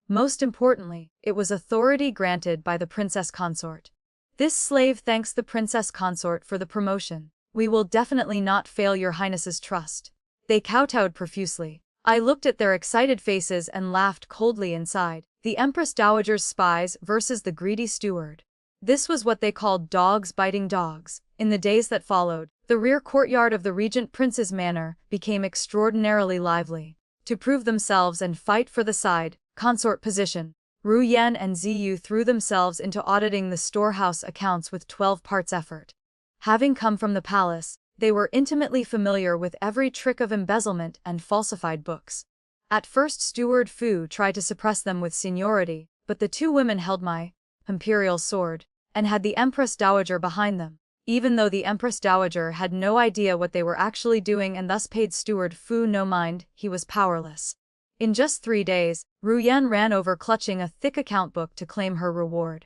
Most importantly, it was authority granted by the princess consort. This slave thanks the princess consort for the promotion. We will definitely not fail your highness's trust. They kowtowed profusely. I looked at their excited faces and laughed coldly inside. The Empress Dowager's spies versus the greedy steward. This was what they called dogs biting dogs. In the days that followed, the rear courtyard of the Regent Prince's manor became extraordinarily lively. To prove themselves and fight for the side consort position, Ru Yan and Ziyu threw themselves into auditing the storehouse accounts with 12 parts effort. Having come from the palace, they were intimately familiar with every trick of embezzlement and falsified books. At first Steward Fu tried to suppress them with seniority, but the 2 women held my imperial sword, and had the Empress Dowager behind them. Even though the Empress Dowager had no idea what they were actually doing and thus paid Steward Fu no mind, he was powerless. In just 3 days, Ru Yan ran over clutching a thick account book to claim her reward.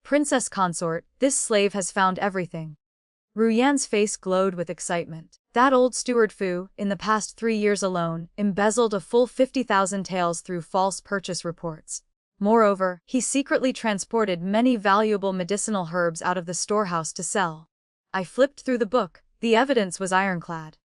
Princess consort, this slave has found everything. Ru Yan's face glowed with excitement. That old Steward Fu, in the past 3 years alone, embezzled a full 50,000 taels through false purchase reports. Moreover, he secretly transported many valuable medicinal herbs out of the storehouse to sell. I flipped through the book. The evidence was ironclad.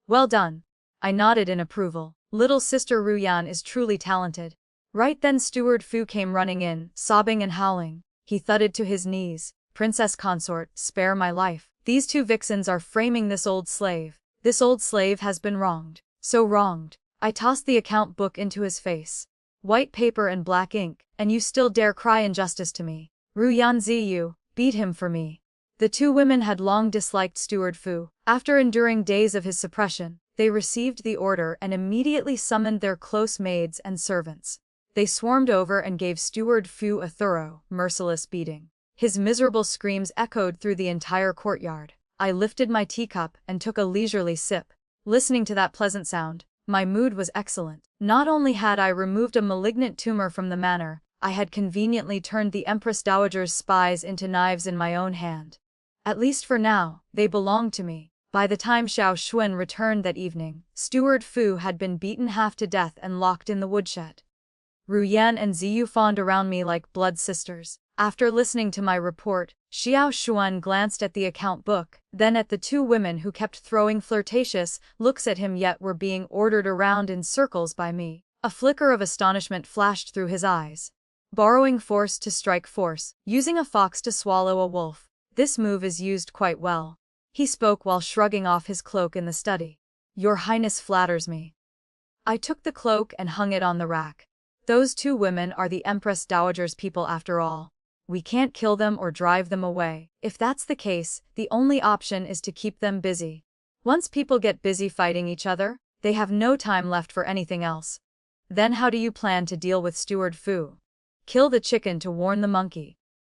Well done. I nodded in approval. Little sister Ru Yan is truly talented. Right then Steward Fu came running in, sobbing and howling. He thudded to his knees. Princess consort, spare my life. These 2 vixens are framing this old slave. This old slave has been wronged. So wronged. I tossed the account book into his face. White paper and black ink, and you still dare cry injustice to me. Ru Yan Ziyu, beat him for me. The 2 women had long disliked Steward Fu. After enduring days of his suppression, they received the order and immediately summoned their close maids and servants. They swarmed over and gave Steward Fu a thorough, merciless beating. His miserable screams echoed through the entire courtyard. I lifted my teacup and took a leisurely sip. Listening to that pleasant sound, my mood was excellent. Not only had I removed a malignant tumor from the manor, I had conveniently turned the Empress Dowager's spies into knives in my own hand. At least for now, they belonged to me. By the time Xiao Xuan returned that evening, Steward Fu had been beaten half to death and locked in the woodshed. Ru Yan and Ziyu fawned around me like blood sisters. After listening to my report, Xiao Xuan glanced at the account book, then at the 2 women who kept throwing flirtatious looks at him yet were being ordered around in circles by me. A flicker of astonishment flashed through his eyes. Borrowing force to strike force, using a fox to swallow a wolf. This move is used quite well. He spoke while shrugging off his cloak in the study. Your Highness flatters me. I took the cloak and hung it on the rack. Those 2 women are the Empress Dowager's people after all. We can't kill them or drive them away. If that's the case, the only option is to keep them busy. Once people get busy fighting each other, they have no time left for anything else. Then how do you plan to deal with Steward Fu? Kill the chicken to warn the monkey.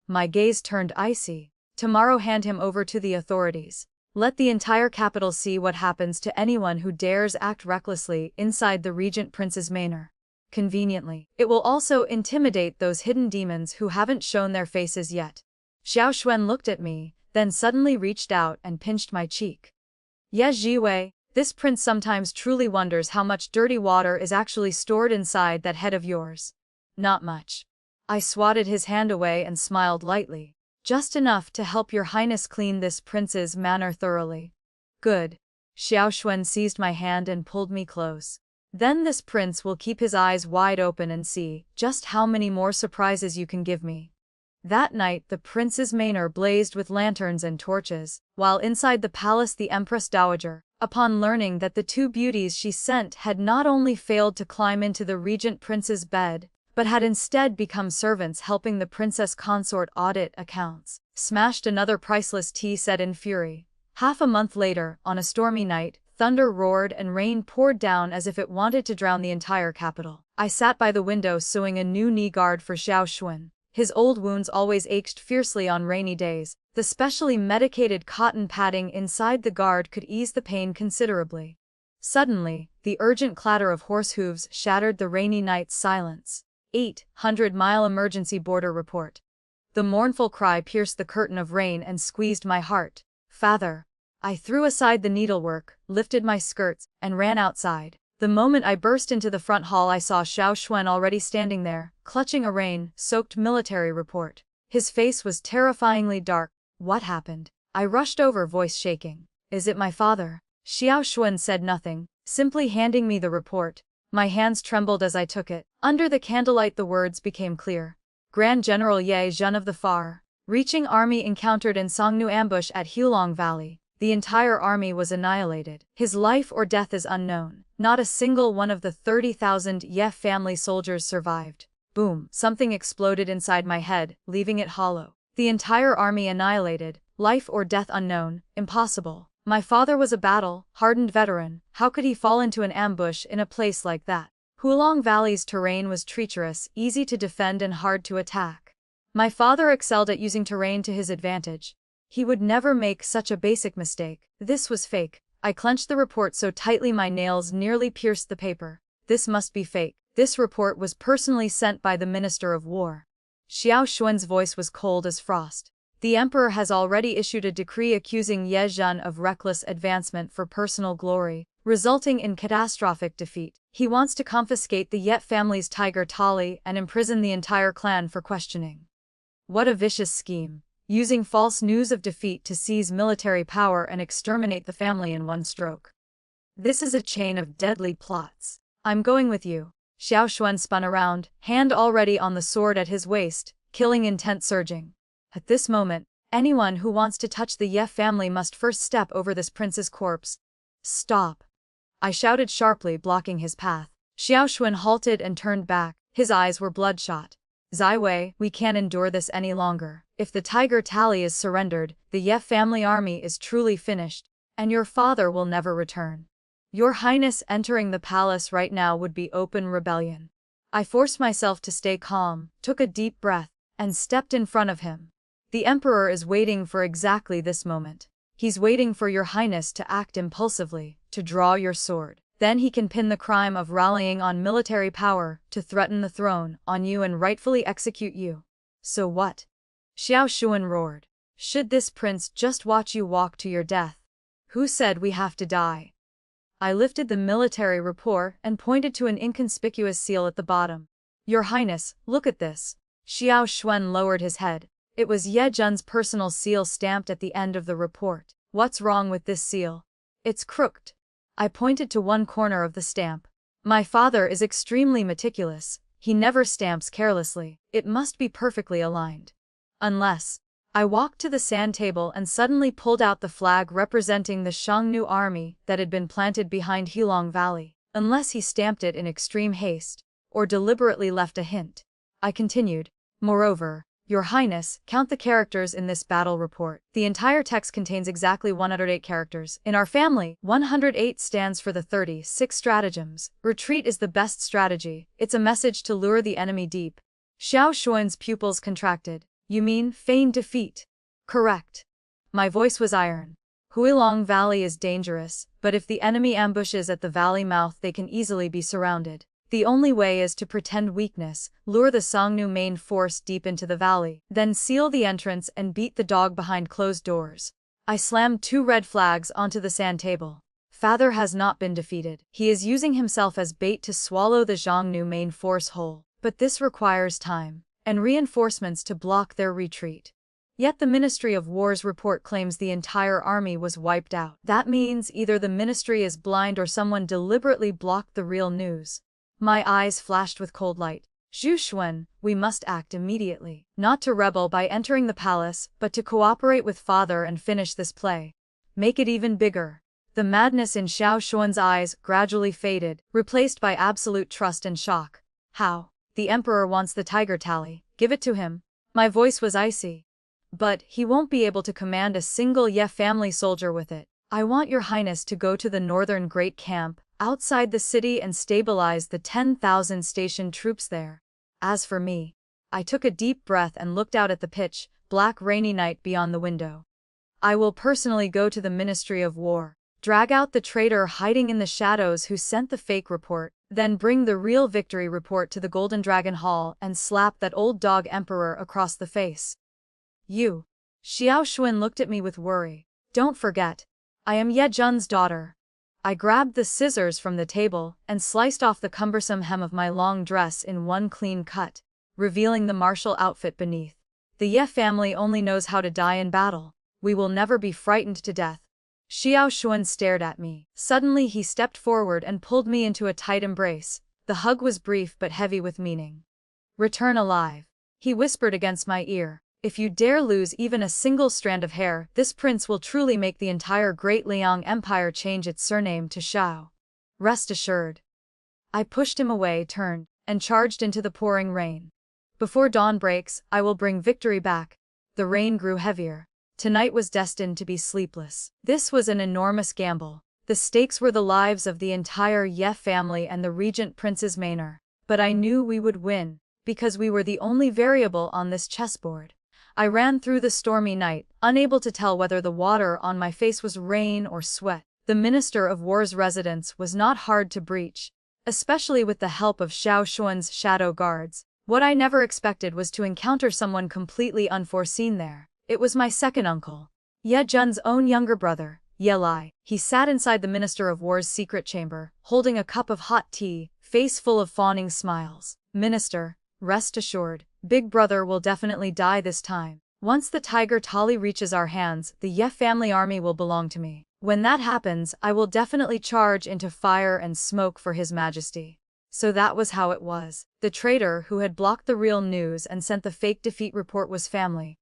My gaze turned icy. Tomorrow hand him over to the authorities. Let the entire capital see what happens to anyone who dares act recklessly inside the Regent Prince's manor. Conveniently, it will also intimidate those hidden demons who haven't shown their faces yet. Xiao Xuan looked at me, then suddenly reached out and pinched my cheek. Ye Jiwei, this prince sometimes truly wonders how much dirty water is actually stored inside that head of yours. Not much. I swatted his hand away and smiled lightly. Just enough to help your highness clean this prince's manor thoroughly. Good. Xiao Xuan seized my hand and pulled me close. Then this prince will keep his eyes wide open and see just how many more surprises you can give me. That night the prince's manor blazed with lanterns and torches, while inside the palace the Empress Dowager, upon learning that the two beauties she sent had not only failed to climb into the Regent Prince's bed, but had instead become servants helping the princess consort audit accounts, smashed another priceless tea set in fury. Half a month later, on a stormy night, thunder roared and rain poured down as if it wanted to drown the entire capital. I sat by the window sewing a new knee guard for Xiao Xuan. His old wounds always ached fiercely on rainy days. The specially medicated cotton padding inside the guard could ease the pain considerably. Suddenly, the urgent clatter of horse hooves shattered the rainy night's silence. 800-mile emergency border report. The mournful cry pierced the curtain of rain and squeezed my heart. Father. I threw aside the needlework, lifted my skirts, and ran outside. The moment I burst into the front hall I saw Xiao Xuan already standing there, clutching a rain-soaked military report. His face was terrifyingly dark. What happened? I rushed over, voice shaking. Is it my father? Xiao Xuan said nothing, simply handing me the report. My hands trembled as I took it. Under the candlelight the words became clear. Grand General Ye Zhen of the Far. Reaching army encountered in Songnu ambush at Heulong Valley. The entire army was annihilated. His life or death is unknown. Not a single one of the 30,000 Ye family soldiers survived. Boom! Something exploded inside my head, leaving it hollow. The entire army annihilated. Life or death unknown. Impossible. My father was a battle-hardened veteran. How could he fall into an ambush in a place like that? Heulong Valley's terrain was treacherous, easy to defend and hard to attack. My father excelled at using terrain to his advantage. He would never make such a basic mistake. This was fake. I clenched the report so tightly my nails nearly pierced the paper. This must be fake. This report was personally sent by the Minister of War. Xiao Xuan's voice was cold as frost. The emperor has already issued a decree accusing Ye Zhen of reckless advancement for personal glory, resulting in catastrophic defeat. He wants to confiscate the Ye family's tiger Tali and imprison the entire clan for questioning. What a vicious scheme. Using false news of defeat to seize military power and exterminate the family in one stroke. This is a chain of deadly plots. I'm going with you. Xiao Xuan spun around, hand already on the sword at his waist, killing intent surging. At this moment, anyone who wants to touch the Ye family must first step over this prince's corpse. Stop! I shouted sharply, blocking his path. Xiao Xuan halted and turned back. His eyes were bloodshot. Ziwei, we can't endure this any longer. If the tiger Tali is surrendered, the Ye family army is truly finished, and your father will never return. Your Highness entering the palace right now would be open rebellion. I forced myself to stay calm, took a deep breath, and stepped in front of him. The Emperor is waiting for exactly this moment. He's waiting for your Highness to act impulsively, to draw your sword. Then he can pin the crime of rallying on military power to threaten the throne on you and rightfully execute you. So what? Xiao Xuan roared. Should this prince just watch you walk to your death? Who said we have to die? I lifted the military report and pointed to an inconspicuous seal at the bottom. Your Highness, look at this. Xiao Xuan lowered his head. It was Ye Zhen's personal seal stamped at the end of the report. What's wrong with this seal? It's crooked. I pointed to one corner of the stamp. My father is extremely meticulous. He never stamps carelessly. It must be perfectly aligned. Unless. I walked to the sand table and suddenly pulled out the flag representing the Xiongnu army that had been planted behind Heulong Valley. Unless he stamped it in extreme haste, or deliberately left a hint. I continued. Moreover, Your Highness, count the characters in this battle report. The entire text contains exactly 108 characters. In our family, 108 stands for the 36 stratagems. Retreat is the best strategy. It's a message to lure the enemy deep. Xiao Xuan's pupils contracted. You mean feigned defeat? Correct. My voice was iron. Huilong Valley is dangerous, but if the enemy ambushes at the valley mouth they can easily be surrounded. The only way is to pretend weakness, lure the Songnu main force deep into the valley, then seal the entrance and beat the dog behind closed doors. I slammed 2 red flags onto the sand table. Father has not been defeated. He is using himself as bait to swallow the Xiongnu main force whole. But this requires time and reinforcements to block their retreat. Yet the Ministry of War's report claims the entire army was wiped out. That means either the ministry is blind or someone deliberately blocked the real news. My eyes flashed with cold light. Zhu Xuan, we must act immediately. Not to rebel by entering the palace, but to cooperate with father and finish this play. Make it even bigger. The madness in Xiao Xuan's eyes gradually faded, replaced by absolute trust and shock. How? The emperor wants the tiger tally. Give it to him. My voice was icy. But he won't be able to command a single Ye family soldier with it. I want your highness to go to the northern Great Camp, outside the city and stabilize the 10,000 stationed troops there. As for me, I took a deep breath and looked out at the pitch black rainy night beyond the window. I will personally go to the Ministry of War, drag out the traitor hiding in the shadows who sent the fake report, then bring the real victory report to the Golden Dragon Hall and slap that old dog emperor across the face. You. Xiao Xuan looked at me with worry. Don't forget. I am Ye Jun's daughter. I grabbed the scissors from the table and sliced off the cumbersome hem of my long dress in one clean cut, revealing the martial outfit beneath. The Ye family only knows how to die in battle. We will never be frightened to death. Xiao Xuan stared at me. Suddenly he stepped forward and pulled me into a tight embrace. The hug was brief but heavy with meaning. Return alive. He whispered against my ear. If you dare lose even a single strand of hair, this prince will truly make the entire Great Liang Empire change its surname to Shao. Rest assured. I pushed him away, turned, and charged into the pouring rain. Before dawn breaks, I will bring victory back. The rain grew heavier. Tonight was destined to be sleepless. This was an enormous gamble. The stakes were the lives of the entire Ye family and the Regent Prince's manor. But I knew we would win, because we were the only variable on this chessboard. I ran through the stormy night, unable to tell whether the water on my face was rain or sweat. The Minister of War's residence was not hard to breach, especially with the help of Xiao Xuan's shadow guards. What I never expected was to encounter someone completely unforeseen there. It was my second uncle, Ye Jun's own younger brother, Ye Lai. He sat inside the Minister of War's secret chamber, holding a cup of hot tea, face full of fawning smiles. Minister, rest assured, Big Brother will definitely die this time. Once the tiger Tali reaches our hands, the Ye family army will belong to me. When that happens, I will definitely charge into fire and smoke for His Majesty. So that was how it was. The traitor who had blocked the real news and sent the fake defeat report was family.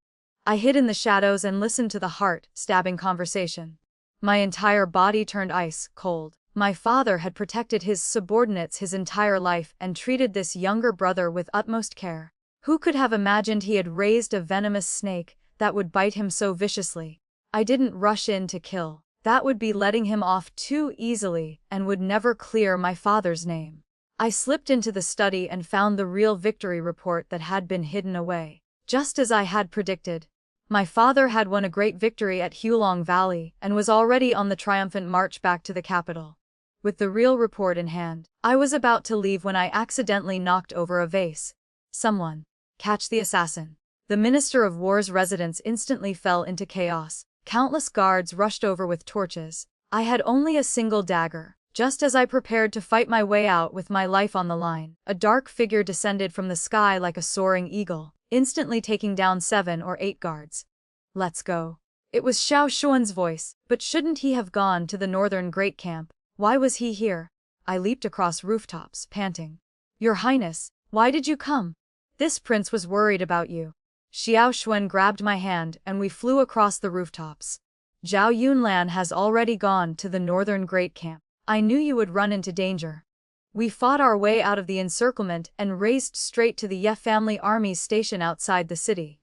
I hid in the shadows and listened to the heart-stabbing conversation. My entire body turned ice cold. My father had protected his subordinates his entire life and treated this younger brother with utmost care. Who could have imagined he had raised a venomous snake that would bite him so viciously? I didn't rush in to kill. That would be letting him off too easily and would never clear my father's name. I slipped into the study and found the real victory report that had been hidden away. Just as I had predicted, my father had won a great victory at Huilong Valley and was already on the triumphant march back to the capital. With the real report in hand, I was about to leave when I accidentally knocked over a vase. Someone. Catch the assassin. The Minister of War's residence instantly fell into chaos. Countless guards rushed over with torches. I had only a single dagger. Just as I prepared to fight my way out with my life on the line, a dark figure descended from the sky like a soaring eagle, instantly taking down 7 or 8 guards. Let's go. It was Xiao Xuan's voice, but shouldn't he have gone to the northern Great Camp? Why was he here? I leaped across rooftops, panting. Your Highness, why did you come? This prince was worried about you. Xiao Xuan grabbed my hand and we flew across the rooftops. Zhao Yunlan has already gone to the northern Great Camp. I knew you would run into danger. We fought our way out of the encirclement and raced straight to the Ye family army's station outside the city.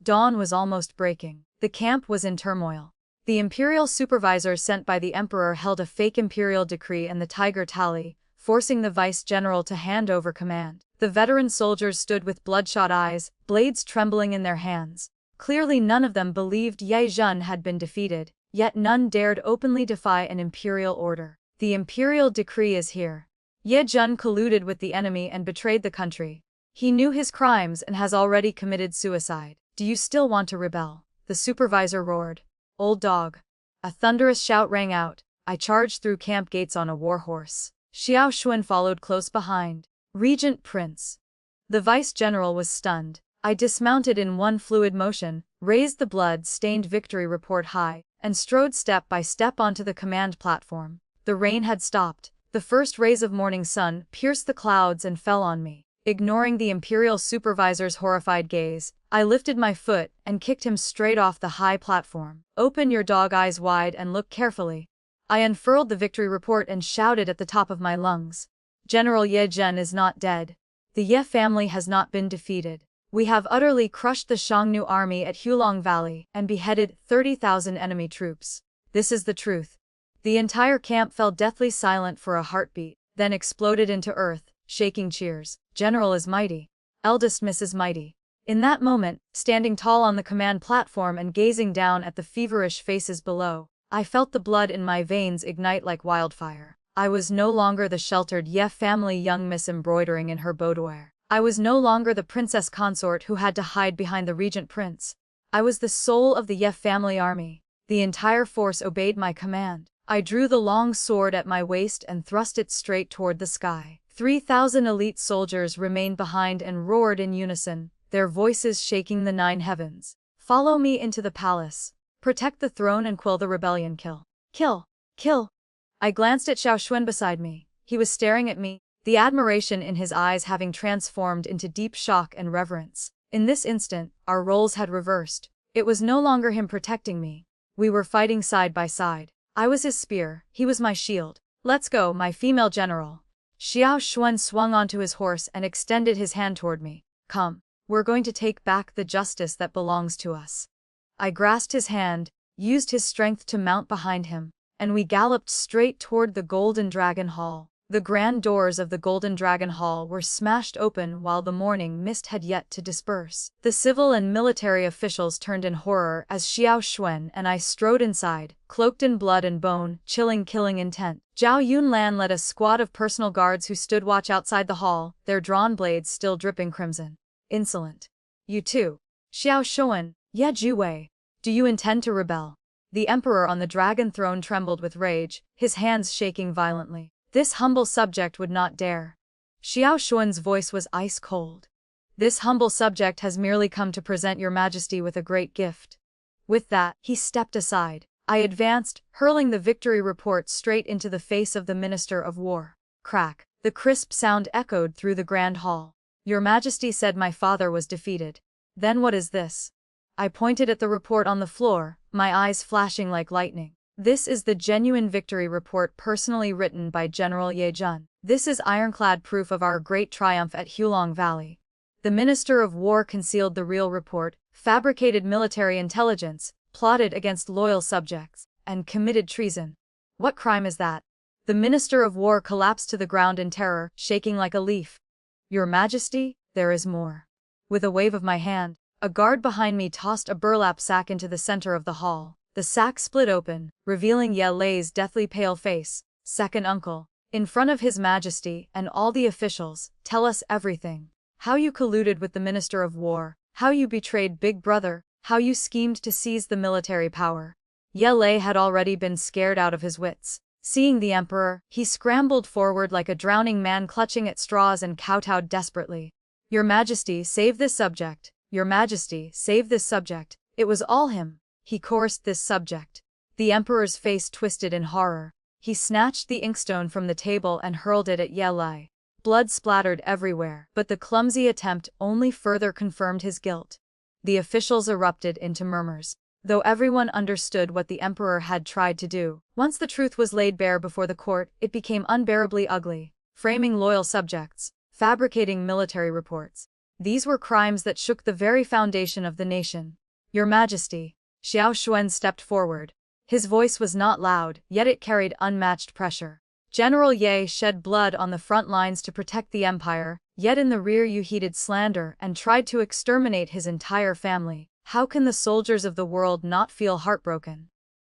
Dawn was almost breaking. The camp was in turmoil. The imperial supervisor sent by the emperor held a fake imperial decree and the tiger tally, forcing the vice-general to hand over command. The veteran soldiers stood with bloodshot eyes, blades trembling in their hands. Clearly none of them believed Ye Zhen had been defeated, yet none dared openly defy an imperial order. The imperial decree is here. Ye Zhen colluded with the enemy and betrayed the country. He knew his crimes and has already committed suicide. Do you still want to rebel? The supervisor roared. Old dog. A thunderous shout rang out. I charged through camp gates on a war horse. Xiao Xuan followed close behind. Regent Prince. The vice-general was stunned. I dismounted in one fluid motion, raised the blood-stained victory report high, and strode step by step onto the command platform. The rain had stopped. The first rays of morning sun pierced the clouds and fell on me. Ignoring the imperial supervisor's horrified gaze, I lifted my foot and kicked him straight off the high platform. Open your dog eyes wide and look carefully. I unfurled the victory report and shouted at the top of my lungs. General Ye Zhen is not dead. The Ye family has not been defeated. We have utterly crushed the Xiongnu army at Hulong Valley and beheaded 30,000 enemy troops. This is the truth. The entire camp fell deathly silent for a heartbeat, then exploded into earth, shaking cheers. General is mighty. Eldest Miss is mighty. In that moment, standing tall on the command platform and gazing down at the feverish faces below, I felt the blood in my veins ignite like wildfire. I was no longer the sheltered Ye family young miss embroidering in her boudoir. I was no longer the princess consort who had to hide behind the regent prince. I was the soul of the Ye family army. The entire force obeyed my command. I drew the long sword at my waist and thrust it straight toward the sky. 3,000 elite soldiers remained behind and roared in unison, their voices shaking the 9 heavens. Follow me into the palace. Protect the throne and quell the rebellion. Kill. Kill. Kill. I glanced at Xiao Xuan beside me. He was staring at me, the admiration in his eyes having transformed into deep shock and reverence. In this instant, our roles had reversed. It was no longer him protecting me. We were fighting side by side. I was his spear, he was my shield. Let's go, my female general. Xiao Xuan swung onto his horse and extended his hand toward me. Come, we're going to take back the justice that belongs to us. I grasped his hand, used his strength to mount behind him, and we galloped straight toward the Golden Dragon Hall. The grand doors of the Golden Dragon Hall were smashed open while the morning mist had yet to disperse. The civil and military officials turned in horror as Xiao Xuan and I strode inside, cloaked in blood and bone, chilling killing intent. Zhao Yunlan led a squad of personal guards who stood watch outside the hall, their drawn blades still dripping crimson. Insolent. You too. Xiao Xuan, Ye Juwei. Do you intend to rebel? The emperor on the dragon throne trembled with rage, his hands shaking violently. This humble subject would not dare. Xiao Xuan's voice was ice cold. This humble subject has merely come to present your majesty with a great gift. With that, he stepped aside. I advanced, hurling the victory report straight into the face of the Minister of War. Crack. The crisp sound echoed through the grand hall. Your Majesty said my father was defeated. Then what is this? I pointed at the report on the floor, my eyes flashing like lightning. This is the genuine victory report personally written by General Ye Zhen. This is ironclad proof of our great triumph at Hulong Valley. The Minister of War concealed the real report, fabricated military intelligence, plotted against loyal subjects, and committed treason. What crime is that? The Minister of War collapsed to the ground in terror, shaking like a leaf. Your Majesty, there is more. With a wave of my hand, a guard behind me tossed a burlap sack into the center of the hall. The sack split open, revealing Ye Lei's deathly pale face. Second uncle, in front of His Majesty and all the officials, tell us everything. How you colluded with the Minister of War, how you betrayed Big Brother, how you schemed to seize the military power. Ye Lei had already been scared out of his wits. Seeing the emperor, he scrambled forward like a drowning man clutching at straws and kowtowed desperately. Your Majesty, save this subject. Your Majesty, save this subject. It was all him. He coerced this subject. The emperor's face twisted in horror. He snatched the inkstone from the table and hurled it at Ye Lei. Blood splattered everywhere, but the clumsy attempt only further confirmed his guilt. The officials erupted into murmurs. Though everyone understood what the emperor had tried to do, once the truth was laid bare before the court, it became unbearably ugly. Framing loyal subjects, fabricating military reports. These were crimes that shook the very foundation of the nation. Your Majesty. Xiao Xuan stepped forward. His voice was not loud, yet it carried unmatched pressure. General Ye shed blood on the front lines to protect the empire, yet in the rear you heeded slander and tried to exterminate his entire family. How can the soldiers of the world not feel heartbroken?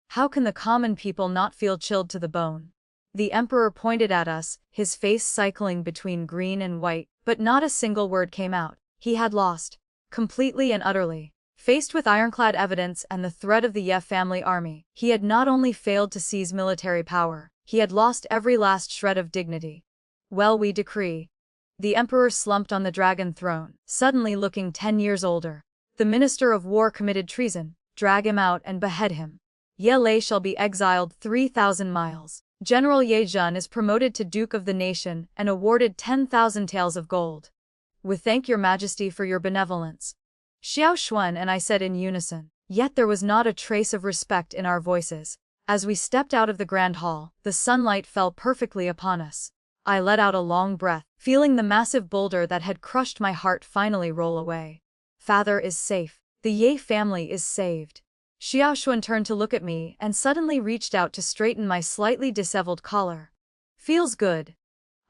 How can the common people not feel chilled to the bone? The emperor pointed at us, his face cycling between green and white, but not a single word came out. He had lost. Completely and utterly. Faced with ironclad evidence and the threat of the Ye family army, he had not only failed to seize military power, he had lost every last shred of dignity. Well, we decree. The emperor slumped on the dragon throne, suddenly looking 10 years older. The minister of war committed treason. Drag him out and behead him. Ye Lei shall be exiled 3,000 miles. General Ye Jun is promoted to Duke of the Nation and awarded 10,000 taels of gold. We thank your majesty for your benevolence. Xiao Xuan and I said in unison, yet there was not a trace of respect in our voices. As we stepped out of the grand hall, the sunlight fell perfectly upon us. I let out a long breath, feeling the massive boulder that had crushed my heart finally roll away. Father is safe. The Ye family is saved. Xiao Xuan turned to look at me and suddenly reached out to straighten my slightly disheveled collar. Feels good.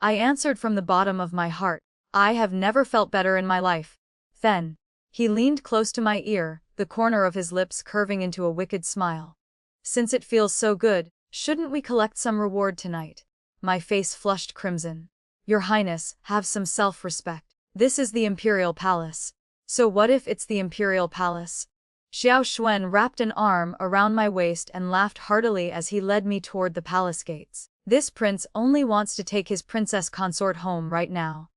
I answered from the bottom of my heart. I have never felt better in my life. Then, he leaned close to my ear, the corner of his lips curving into a wicked smile. Since it feels so good, shouldn't we collect some reward tonight? My face flushed crimson. Your Highness, have some self-respect. This is the Imperial Palace. So what if it's the Imperial Palace? Xiao Xuan wrapped an arm around my waist and laughed heartily as he led me toward the palace gates. This prince only wants to take his princess consort home right now.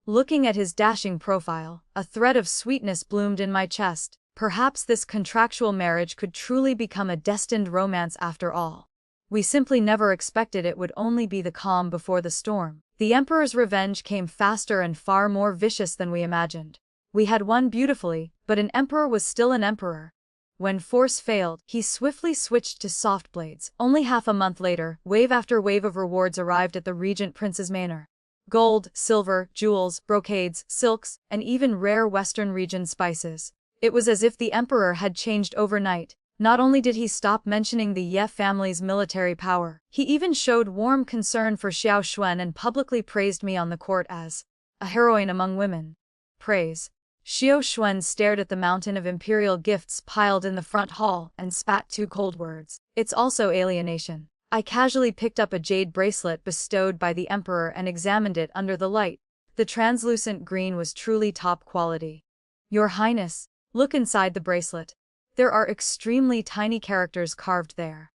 Looking at his dashing profile, a thread of sweetness bloomed in my chest. Perhaps this contractual marriage could truly become a destined romance after all. We simply never expected it would only be the calm before the storm. The emperor's revenge came faster and far more vicious than we imagined. We had won beautifully, but an emperor was still an emperor. When force failed, he swiftly switched to soft blades. Only half a month later, wave after wave of rewards arrived at the Regent Prince's manor. Gold, silver, jewels, brocades, silks, and even rare Western region spices. It was as if the emperor had changed overnight. Not only did he stop mentioning the Ye family's military power, he even showed warm concern for Xiao Xuan and publicly praised me on the court as a heroine among women. Praise. Xiao Xuan stared at the mountain of imperial gifts piled in the front hall and spat 2 cold words. It's also alienation. I casually picked up a jade bracelet bestowed by the emperor and examined it under the light. The translucent green was truly top quality. Your Highness, look inside the bracelet. There are extremely tiny characters carved there.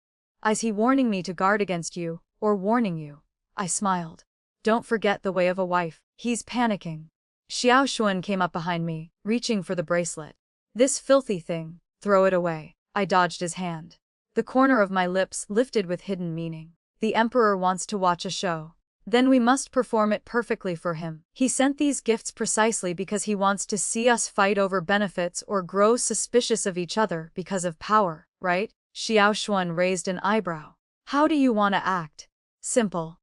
Is he warning me to guard against you, or warning you? I smiled. Don't forget the way of a wife. He's panicking. Xiao Xuan came up behind me, reaching for the bracelet. This filthy thing, throw it away. I dodged his hand. The corner of my lips lifted with hidden meaning. The emperor wants to watch a show. Then we must perform it perfectly for him. He sent these gifts precisely because he wants to see us fight over benefits or grow suspicious of each other because of power, right? Xiao Xuan raised an eyebrow. How do you want to act? Simple.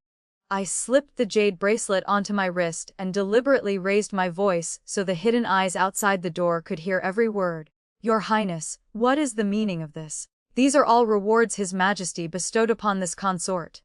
I slipped the jade bracelet onto my wrist and deliberately raised my voice so the hidden eyes outside the door could hear every word. Your Highness, what is the meaning of this? These are all rewards His Majesty bestowed upon this consort.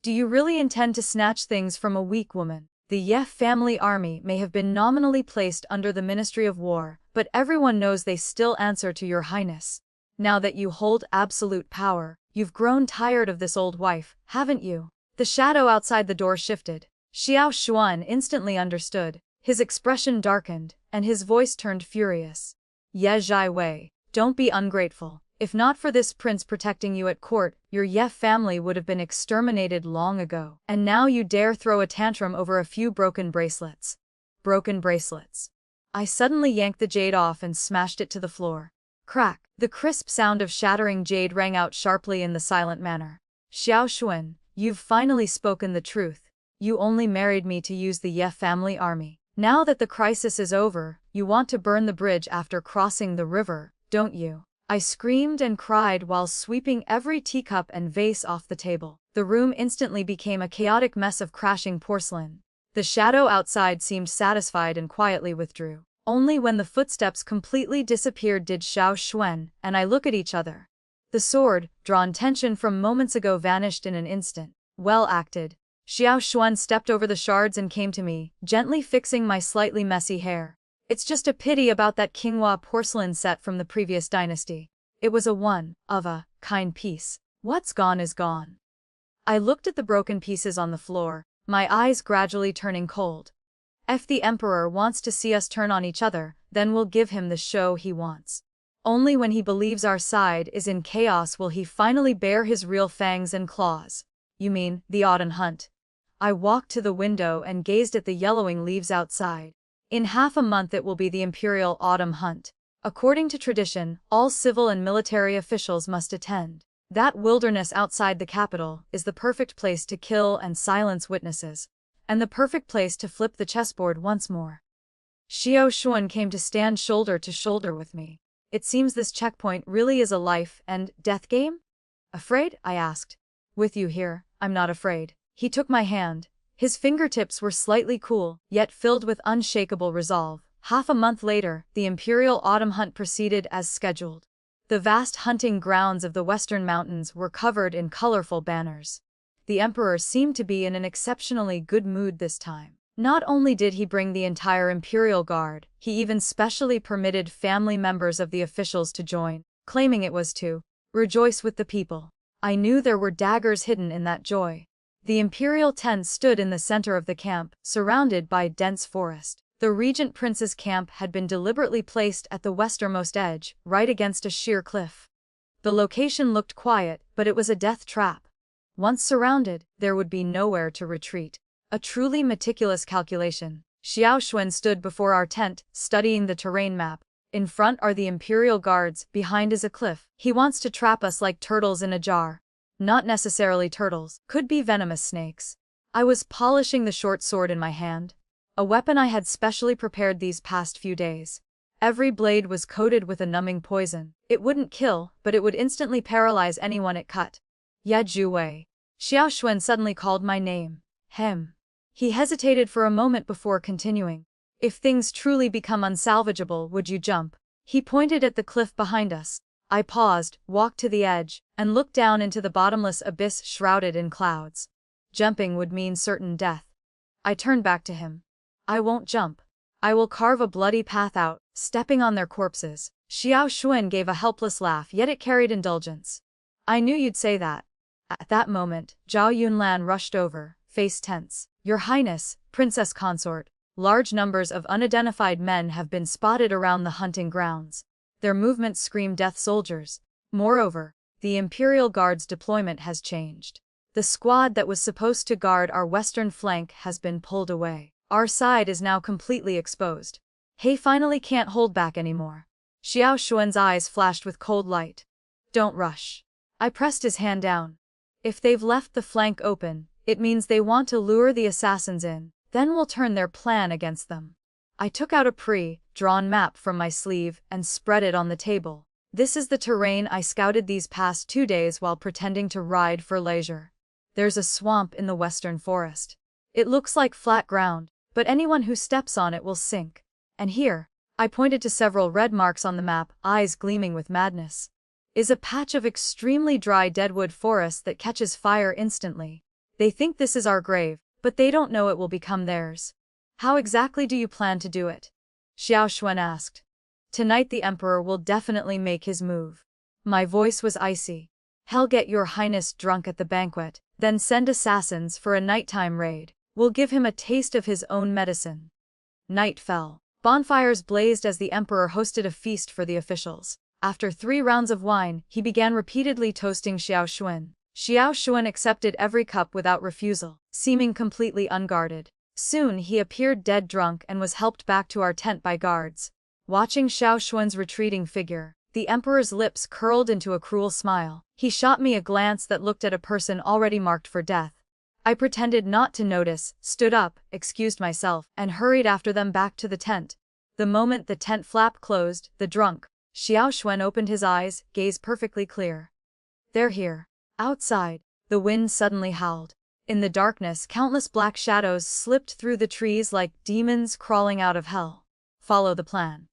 Do you really intend to snatch things from a weak woman? The Ye family army may have been nominally placed under the Ministry of War, but everyone knows they still answer to Your Highness. Now that you hold absolute power, you've grown tired of this old wife, haven't you? The shadow outside the door shifted. Xiao Xuan instantly understood. His expression darkened, and his voice turned furious. Ye Zhai Wei, don't be ungrateful. If not for this prince protecting you at court, your Ye family would have been exterminated long ago. And now you dare throw a tantrum over a few broken bracelets. Broken bracelets. I suddenly yanked the jade off and smashed it to the floor. Crack. The crisp sound of shattering jade rang out sharply in the silent manner. Xiao Xuan, you've finally spoken the truth. You only married me to use the Ye family army. Now that the crisis is over, you want to burn the bridge after crossing the river, don't you? I screamed and cried while sweeping every teacup and vase off the table. The room instantly became a chaotic mess of crashing porcelain. The shadow outside seemed satisfied and quietly withdrew. Only when the footsteps completely disappeared did Xiao Xuan and I look at each other. The sword, drawn tension from moments ago, vanished in an instant. Well acted. Xiao Xuan stepped over the shards and came to me, gently fixing my slightly messy hair. It's just a pity about that Qinghua porcelain set from the previous dynasty. It was a one-of-a-kind piece. What's gone is gone. I looked at the broken pieces on the floor, my eyes gradually turning cold. If the Emperor wants to see us turn on each other, then we'll give him the show he wants. Only when he believes our side is in chaos will he finally bare his real fangs and claws. You mean, the autumn hunt? I walked to the window and gazed at the yellowing leaves outside. In half a month it will be the imperial autumn hunt. According to tradition, all civil and military officials must attend. That wilderness outside the capital is the perfect place to kill and silence witnesses, and the perfect place to flip the chessboard once more. Xiao Xuan came to stand shoulder to shoulder with me. It seems this checkpoint really is a life and death game? Afraid? I asked. With you here, I'm not afraid. He took my hand. His fingertips were slightly cool, yet filled with unshakable resolve. Half a month later, the imperial autumn hunt proceeded as scheduled. The vast hunting grounds of the Western Mountains were covered in colorful banners. The Emperor seemed to be in an exceptionally good mood this time. Not only did he bring the entire Imperial Guard, he even specially permitted family members of the officials to join, claiming it was to rejoice with the people. I knew there were daggers hidden in that joy. The imperial tent stood in the center of the camp, surrounded by dense forest. The Regent Prince's camp had been deliberately placed at the westernmost edge, right against a sheer cliff. The location looked quiet, but it was a death trap. Once surrounded, there would be nowhere to retreat. A truly meticulous calculation. Xiao Xuan stood before our tent, studying the terrain map. In front are the Imperial Guards, behind is a cliff. He wants to trap us like turtles in a jar. Not necessarily turtles, could be venomous snakes. I was polishing the short sword in my hand, a weapon I had specially prepared these past few days. Every blade was coated with a numbing poison. It wouldn't kill, but it would instantly paralyze anyone it cut. Ya Wei. Xiao Xuan suddenly called my name. Him. He hesitated for a moment before continuing. If things truly become unsalvageable, would you jump? He pointed at the cliff behind us. I paused, walked to the edge, and looked down into the bottomless abyss shrouded in clouds. Jumping would mean certain death. I turned back to him. I won't jump. I will carve a bloody path out, stepping on their corpses. Xiao Xuan gave a helpless laugh, yet it carried indulgence. I knew you'd say that. At that moment, Zhao Yunlan rushed over, face tense. Your Highness, Princess Consort, large numbers of unidentified men have been spotted around the hunting grounds. Their movements scream death soldiers. Moreover, the Imperial Guard's deployment has changed. The squad that was supposed to guard our western flank has been pulled away. Our side is now completely exposed. He finally can't hold back anymore. Xiao Xuan's eyes flashed with cold light. Don't rush. I pressed his hand down. If they've left the flank open, it means they want to lure the assassins in, then we'll turn their plan against them. I took out a pre-drawn map from my sleeve and spread it on the table. This is the terrain I scouted these past 2 days while pretending to ride for leisure. There's a swamp in the western forest. It looks like flat ground, but anyone who steps on it will sink. And here, I pointed to several red marks on the map, eyes gleaming with madness, is a patch of extremely dry deadwood forest that catches fire instantly. They think this is our grave, but they don't know it will become theirs. How exactly do you plan to do it? Xiao Xuan asked. Tonight the Emperor will definitely make his move. My voice was icy. He'll get your Highness drunk at the banquet, then send assassins for a nighttime raid. We'll give him a taste of his own medicine. Night fell. Bonfires blazed as the Emperor hosted a feast for the officials. After 3 rounds of wine, he began repeatedly toasting Xiao Xuan. Xiao Xuan accepted every cup without refusal, seeming completely unguarded. Soon he appeared dead drunk and was helped back to our tent by guards. Watching Xiao Xuan's retreating figure, the Emperor's lips curled into a cruel smile. He shot me a glance that looked at a person already marked for death. I pretended not to notice, stood up, excused myself, and hurried after them back to the tent. The moment the tent flap closed, the drunk, Xiao Xuan opened his eyes, gaze perfectly clear. They're here. Outside, the wind suddenly howled. In the darkness, countless black shadows slipped through the trees like demons crawling out of hell. Follow the plan.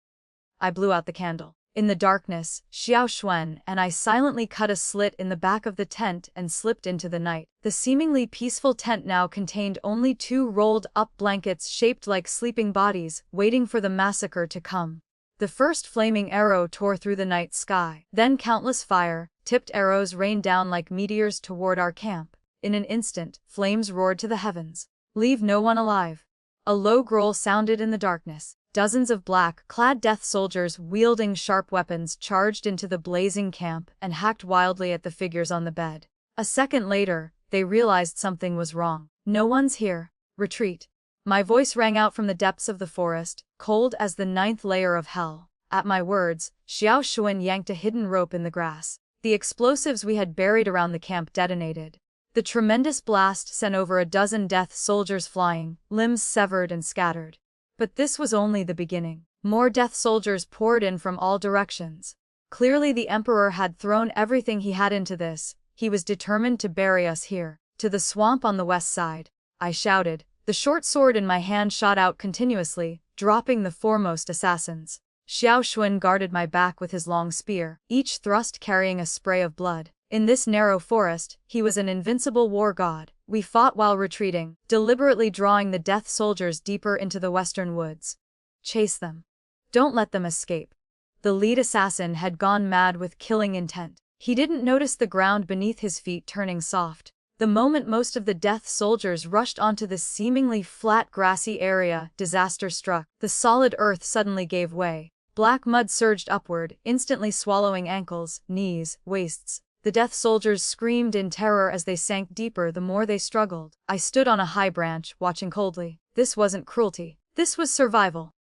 I blew out the candle. In the darkness, Xiao Xuan and I silently cut a slit in the back of the tent and slipped into the night. The seemingly peaceful tent now contained only 2 rolled-up blankets shaped like sleeping bodies, waiting for the massacre to come. The first flaming arrow tore through the night sky. Then countless fire-tipped arrows rained down like meteors toward our camp. In an instant, flames roared to the heavens. "Leave no one alive." A low growl sounded in the darkness. Dozens of black-clad death soldiers wielding sharp weapons charged into the blazing camp and hacked wildly at the figures on the bed. A second later, they realized something was wrong. "No one's here. Retreat." My voice rang out from the depths of the forest, cold as the 9th layer of hell. At my words, Xiao Xuan yanked a hidden rope in the grass. The explosives we had buried around the camp detonated. The tremendous blast sent over a dozen death soldiers flying, limbs severed and scattered. But this was only the beginning. More death soldiers poured in from all directions. Clearly the Emperor had thrown everything he had into this. He was determined to bury us here. "To the swamp on the west side," I shouted. The short sword in my hand shot out continuously, dropping the foremost assassins. Xiao Xuan guarded my back with his long spear, each thrust carrying a spray of blood. In this narrow forest, he was an invincible war god. We fought while retreating, deliberately drawing the death soldiers deeper into the western woods. "Chase them. Don't let them escape." The lead assassin had gone mad with killing intent. He didn't notice the ground beneath his feet turning soft. The moment most of the death soldiers rushed onto this seemingly flat grassy area, disaster struck. The solid earth suddenly gave way. Black mud surged upward, instantly swallowing ankles, knees, waists. The death soldiers screamed in terror as they sank deeper the more they struggled. I stood on a high branch, watching coldly. This wasn't cruelty. This was survival.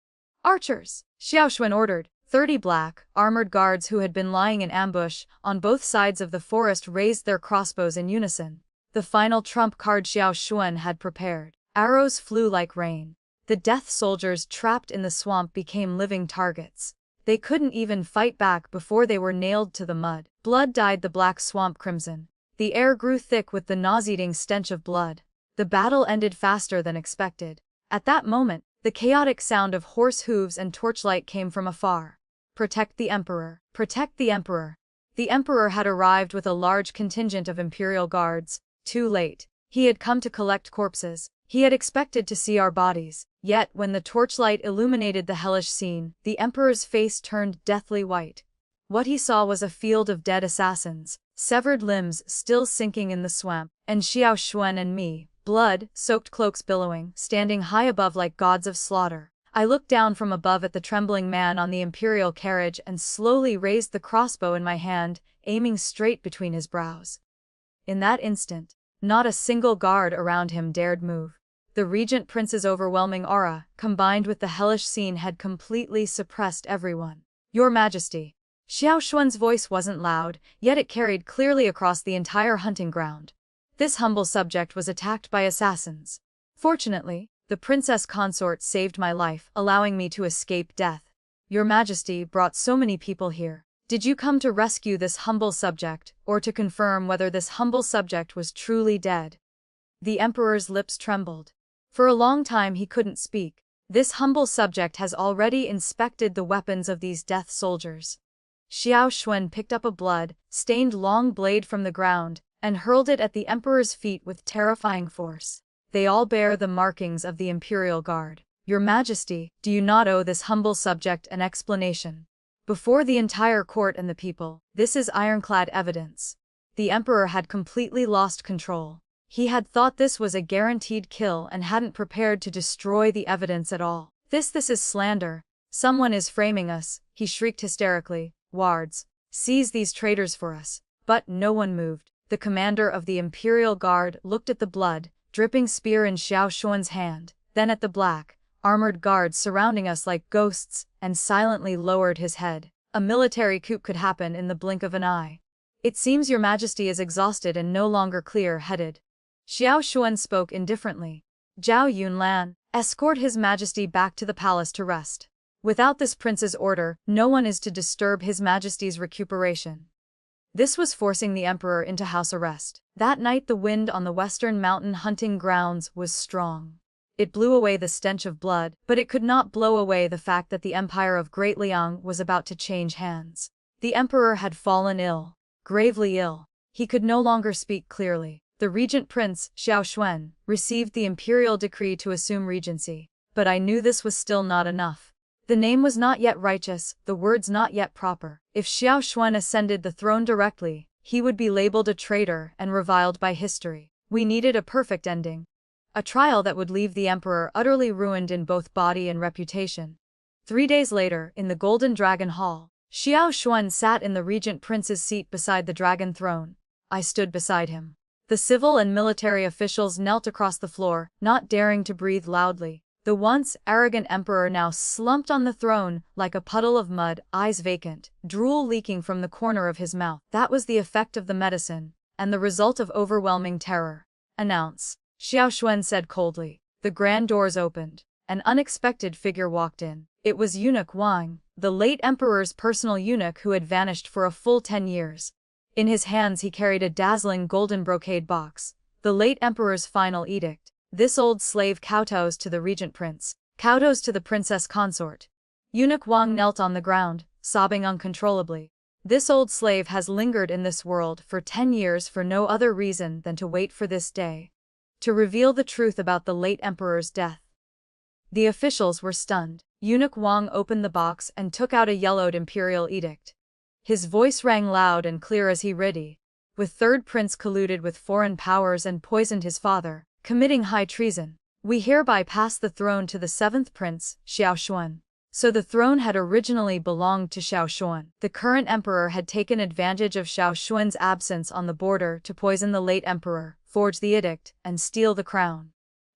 "Archers!" Xiao Xuan ordered. 30 black, armored guards who had been lying in ambush on both sides of the forest raised their crossbows in unison. The final trump card Xiao Xuan had prepared. Arrows flew like rain. The death soldiers trapped in the swamp became living targets. They couldn't even fight back before they were nailed to the mud. Blood dyed the black swamp crimson. The air grew thick with the nauseating stench of blood. The battle ended faster than expected. At that moment, the chaotic sound of horse hooves and torchlight came from afar. "Protect the Emperor! Protect the Emperor!" The Emperor had arrived with a large contingent of Imperial guards. Too late. He had come to collect corpses. He had expected to see our bodies. Yet, when the torchlight illuminated the hellish scene, the Emperor's face turned deathly white. What he saw was a field of dead assassins, severed limbs still sinking in the swamp, and Xiao Xuan and me, blood-soaked cloaks billowing, standing high above like gods of slaughter. I looked down from above at the trembling man on the Imperial carriage and slowly raised the crossbow in my hand, aiming straight between his brows. In that instant, not a single guard around him dared move. The Regent Prince's overwhelming aura, combined with the hellish scene, had completely suppressed everyone. "Your Majesty." Xiao Xuan's voice wasn't loud, yet it carried clearly across the entire hunting ground. "This humble subject was attacked by assassins. Fortunately, the princess consort saved my life, allowing me to escape death. Your Majesty brought so many people here. Did you come to rescue this humble subject, or to confirm whether this humble subject was truly dead?" The Emperor's lips trembled. For a long time he couldn't speak. "This humble subject has already inspected the weapons of these death soldiers." Xiao Xuan picked up a blood-stained long blade from the ground, and hurled it at the Emperor's feet with terrifying force. "They all bear the markings of the Imperial Guard. Your Majesty, do you not owe this humble subject an explanation? Before the entire court and the people, this is ironclad evidence." The Emperor had completely lost control. He had thought this was a guaranteed kill and hadn't prepared to destroy the evidence at all. This is slander. Someone is framing us," he shrieked hysterically. "Wards, seize these traitors for us." But no one moved. The commander of the Imperial Guard looked at the blood-dripping spear in Xiao Xuan's hand, then at the black, armored guards surrounding us like ghosts, and silently lowered his head. A military coup could happen in the blink of an eye. "It seems your Majesty is exhausted and no longer clear-headed." Xiao Xuan spoke indifferently. "Zhao Yunlan, escort His Majesty back to the palace to rest. Without this prince's order, no one is to disturb His Majesty's recuperation." This was forcing the Emperor into house arrest. That night the wind on the western mountain hunting grounds was strong. It blew away the stench of blood, but it could not blow away the fact that the empire of Great Liang was about to change hands. The emperor had fallen ill, gravely ill. He could no longer speak clearly. The regent prince, Xiao Xuan, received the imperial decree to assume regency. But I knew this was still not enough. The name was not yet righteous, the words not yet proper. If Xiao Xuan ascended the throne directly, he would be labeled a traitor and reviled by history. We needed a perfect ending. A trial that would leave the emperor utterly ruined in both body and reputation. 3 days later, in the Golden Dragon Hall, Xiao Xuan sat in the regent prince's seat beside the dragon throne. I stood beside him. The civil and military officials knelt across the floor, not daring to breathe loudly. The once arrogant emperor now slumped on the throne, like a puddle of mud, eyes vacant, drool leaking from the corner of his mouth. That was the effect of the medicine, and the result of overwhelming terror. Announce, Xiao Xuan said coldly. The grand doors opened. An unexpected figure walked in. It was Eunuch Wang, the late emperor's personal eunuch who had vanished for a full 10 years. In his hands he carried a dazzling golden brocade box, the late emperor's final edict. This old slave kowtows to the regent prince, kowtows to the princess consort. Eunuch Wang knelt on the ground, sobbing uncontrollably. This old slave has lingered in this world for 10 years for no other reason than to wait for this day. To reveal the truth about the late emperor's death. The officials were stunned. Eunuch Wang opened the box and took out a yellowed imperial edict. His voice rang loud and clear as he read, "With third prince colluded with foreign powers and poisoned his father, committing high treason. We hereby pass the throne to the 7th prince, Xiao Xuan." So the throne had originally belonged to Xiao Xuan. The current emperor had taken advantage of Xiao Xuan's absence on the border to poison the late emperor, forge the edict, and steal the crown.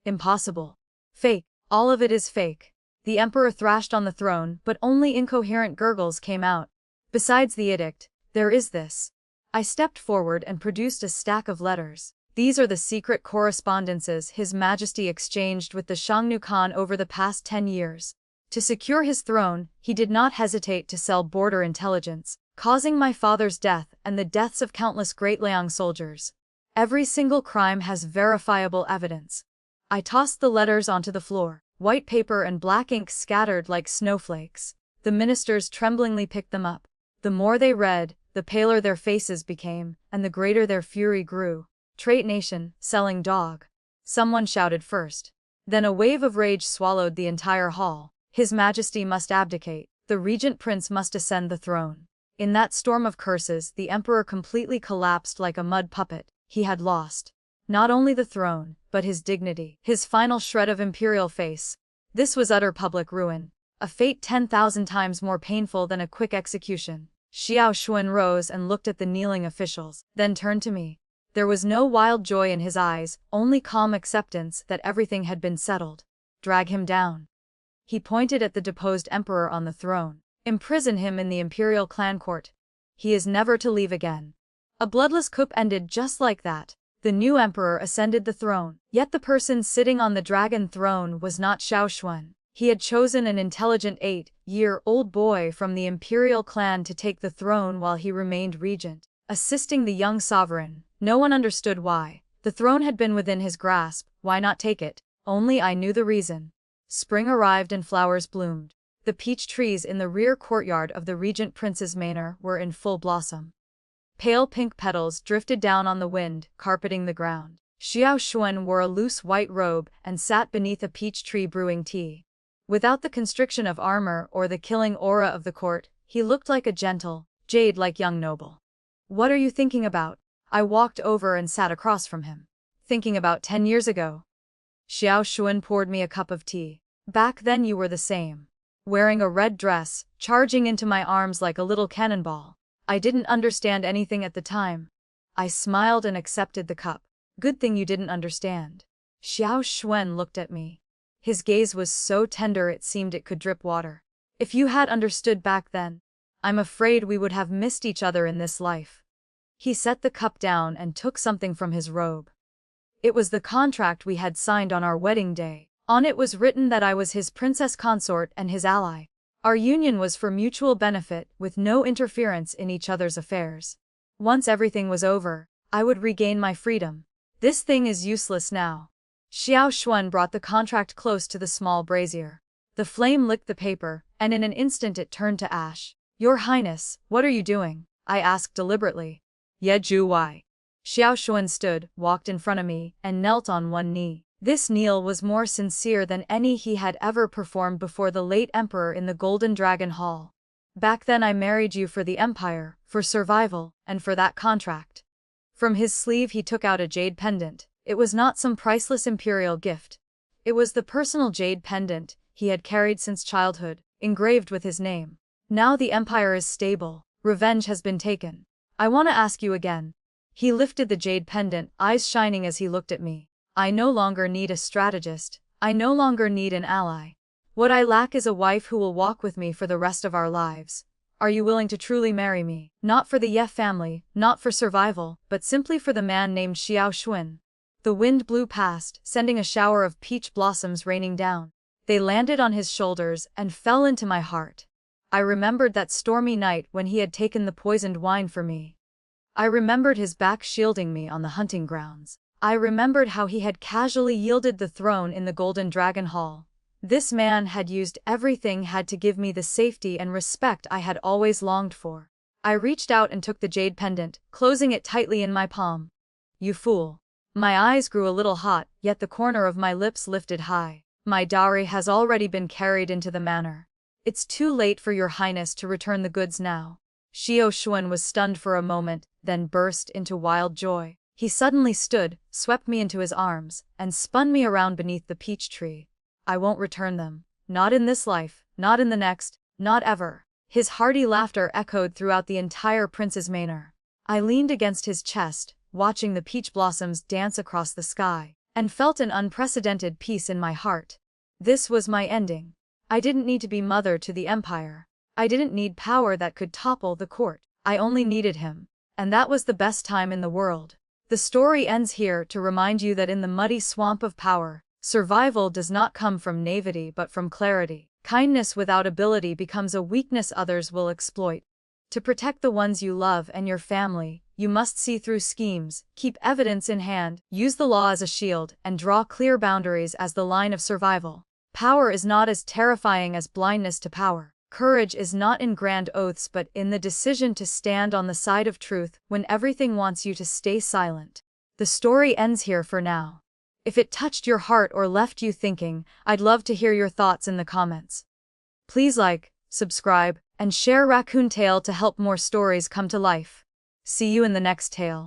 Impossible. Fake. All of it is fake. The emperor thrashed on the throne, but only incoherent gurgles came out. Besides the edict, there is this. I stepped forward and produced a stack of letters. These are the secret correspondences His Majesty exchanged with the Xiongnu Khan over the past 10 years. To secure his throne, he did not hesitate to sell border intelligence, causing my father's death and the deaths of countless Great Liang soldiers. Every single crime has verifiable evidence. I tossed the letters onto the floor, white paper and black ink scattered like snowflakes. The ministers tremblingly picked them up. The more they read, the paler their faces became, and the greater their fury grew. Trait nation, selling dog. Someone shouted first. Then a wave of rage swallowed the entire hall. His Majesty must abdicate. The regent prince must ascend the throne. In that storm of curses, the emperor completely collapsed like a mud puppet. He had lost not only the throne, but his dignity, his final shred of imperial face. This was utter public ruin, a fate 10,000 times more painful than a quick execution. Xiao Xuan rose and looked at the kneeling officials, then turned to me. There was no wild joy in his eyes, only calm acceptance that everything had been settled. Drag him down. He pointed at the deposed emperor on the throne. Imprison him in the imperial clan court. He is never to leave again. A bloodless coup ended just like that. The new emperor ascended the throne. Yet the person sitting on the dragon throne was not Xiao Xuan. He had chosen an intelligent 8-year-old boy from the imperial clan to take the throne while he remained regent, assisting the young sovereign. No one understood why. The throne had been within his grasp, why not take it? Only I knew the reason. Spring arrived and flowers bloomed. The peach trees in the rear courtyard of the regent prince's manor were in full blossom. Pale pink petals drifted down on the wind, carpeting the ground. Xiao Xuan wore a loose white robe and sat beneath a peach tree brewing tea. Without the constriction of armor or the killing aura of the court, he looked like a gentle, jade-like young noble. "What are you thinking about?" I walked over and sat across from him. "Thinking about 10 years ago." Xiao Xuan poured me a cup of tea. "Back then you were the same. Wearing a red dress, charging into my arms like a little cannonball. I didn't understand anything at the time." I smiled and accepted the cup. "Good thing you didn't understand." Xiao Xuan looked at me. His gaze was so tender it seemed it could drip water. "If you had understood back then, I'm afraid we would have missed each other in this life." He set the cup down and took something from his robe. It was the contract we had signed on our wedding day. On it was written that I was his princess consort and his ally. Our union was for mutual benefit, with no interference in each other's affairs. Once everything was over, I would regain my freedom. This thing is useless now. Xiao Xuan brought the contract close to the small brazier. The flame licked the paper, and in an instant it turned to ash. Your Highness, what are you doing? I asked deliberately. Ye Zhu Wai. Xiao Xuan stood, walked in front of me, and knelt on one knee. This kneel was more sincere than any he had ever performed before the late emperor in the Golden Dragon Hall. Back then I married you for the Empire, for survival, and for that contract. From his sleeve he took out a jade pendant. It was not some priceless imperial gift. It was the personal jade pendant he had carried since childhood, engraved with his name. Now the Empire is stable. Revenge has been taken. I want to ask you again. He lifted the jade pendant, eyes shining as he looked at me. I no longer need a strategist. I no longer need an ally. What I lack is a wife who will walk with me for the rest of our lives. Are you willing to truly marry me? Not for the Ye family, not for survival, but simply for the man named Xiao Xuan. The wind blew past, sending a shower of peach blossoms raining down. They landed on his shoulders and fell into my heart. I remembered that stormy night when he had taken the poisoned wine for me. I remembered his back shielding me on the hunting grounds. I remembered how he had casually yielded the throne in the Golden Dragon Hall. This man had used everything had to give me the safety and respect I had always longed for. I reached out and took the jade pendant, closing it tightly in my palm. You fool. My eyes grew a little hot, yet the corner of my lips lifted high. My dowry has already been carried into the manor. It's too late for your highness to return the goods now. Xiao Xuan was stunned for a moment, then burst into wild joy. He suddenly stood, swept me into his arms, and spun me around beneath the peach tree. I won't return them. Not in this life, not in the next, not ever. His hearty laughter echoed throughout the entire prince's manor. I leaned against his chest, watching the peach blossoms dance across the sky, and felt an unprecedented peace in my heart. This was my ending. I didn't need to be mother to the Empire. I didn't need power that could topple the court. I only needed him. And that was the best time in the world. The story ends here to remind you that in the muddy swamp of power, survival does not come from naivety but from clarity. Kindness without ability becomes a weakness others will exploit. To protect the ones you love and your family, you must see through schemes, keep evidence in hand, use the law as a shield, and draw clear boundaries as the line of survival. Power is not as terrifying as blindness to power. Courage is not in grand oaths but in the decision to stand on the side of truth when everything wants you to stay silent. The story ends here for now. If it touched your heart or left you thinking, I'd love to hear your thoughts in the comments. Please like, subscribe, and share Raccoon Tale to help more stories come to life. See you in the next tale.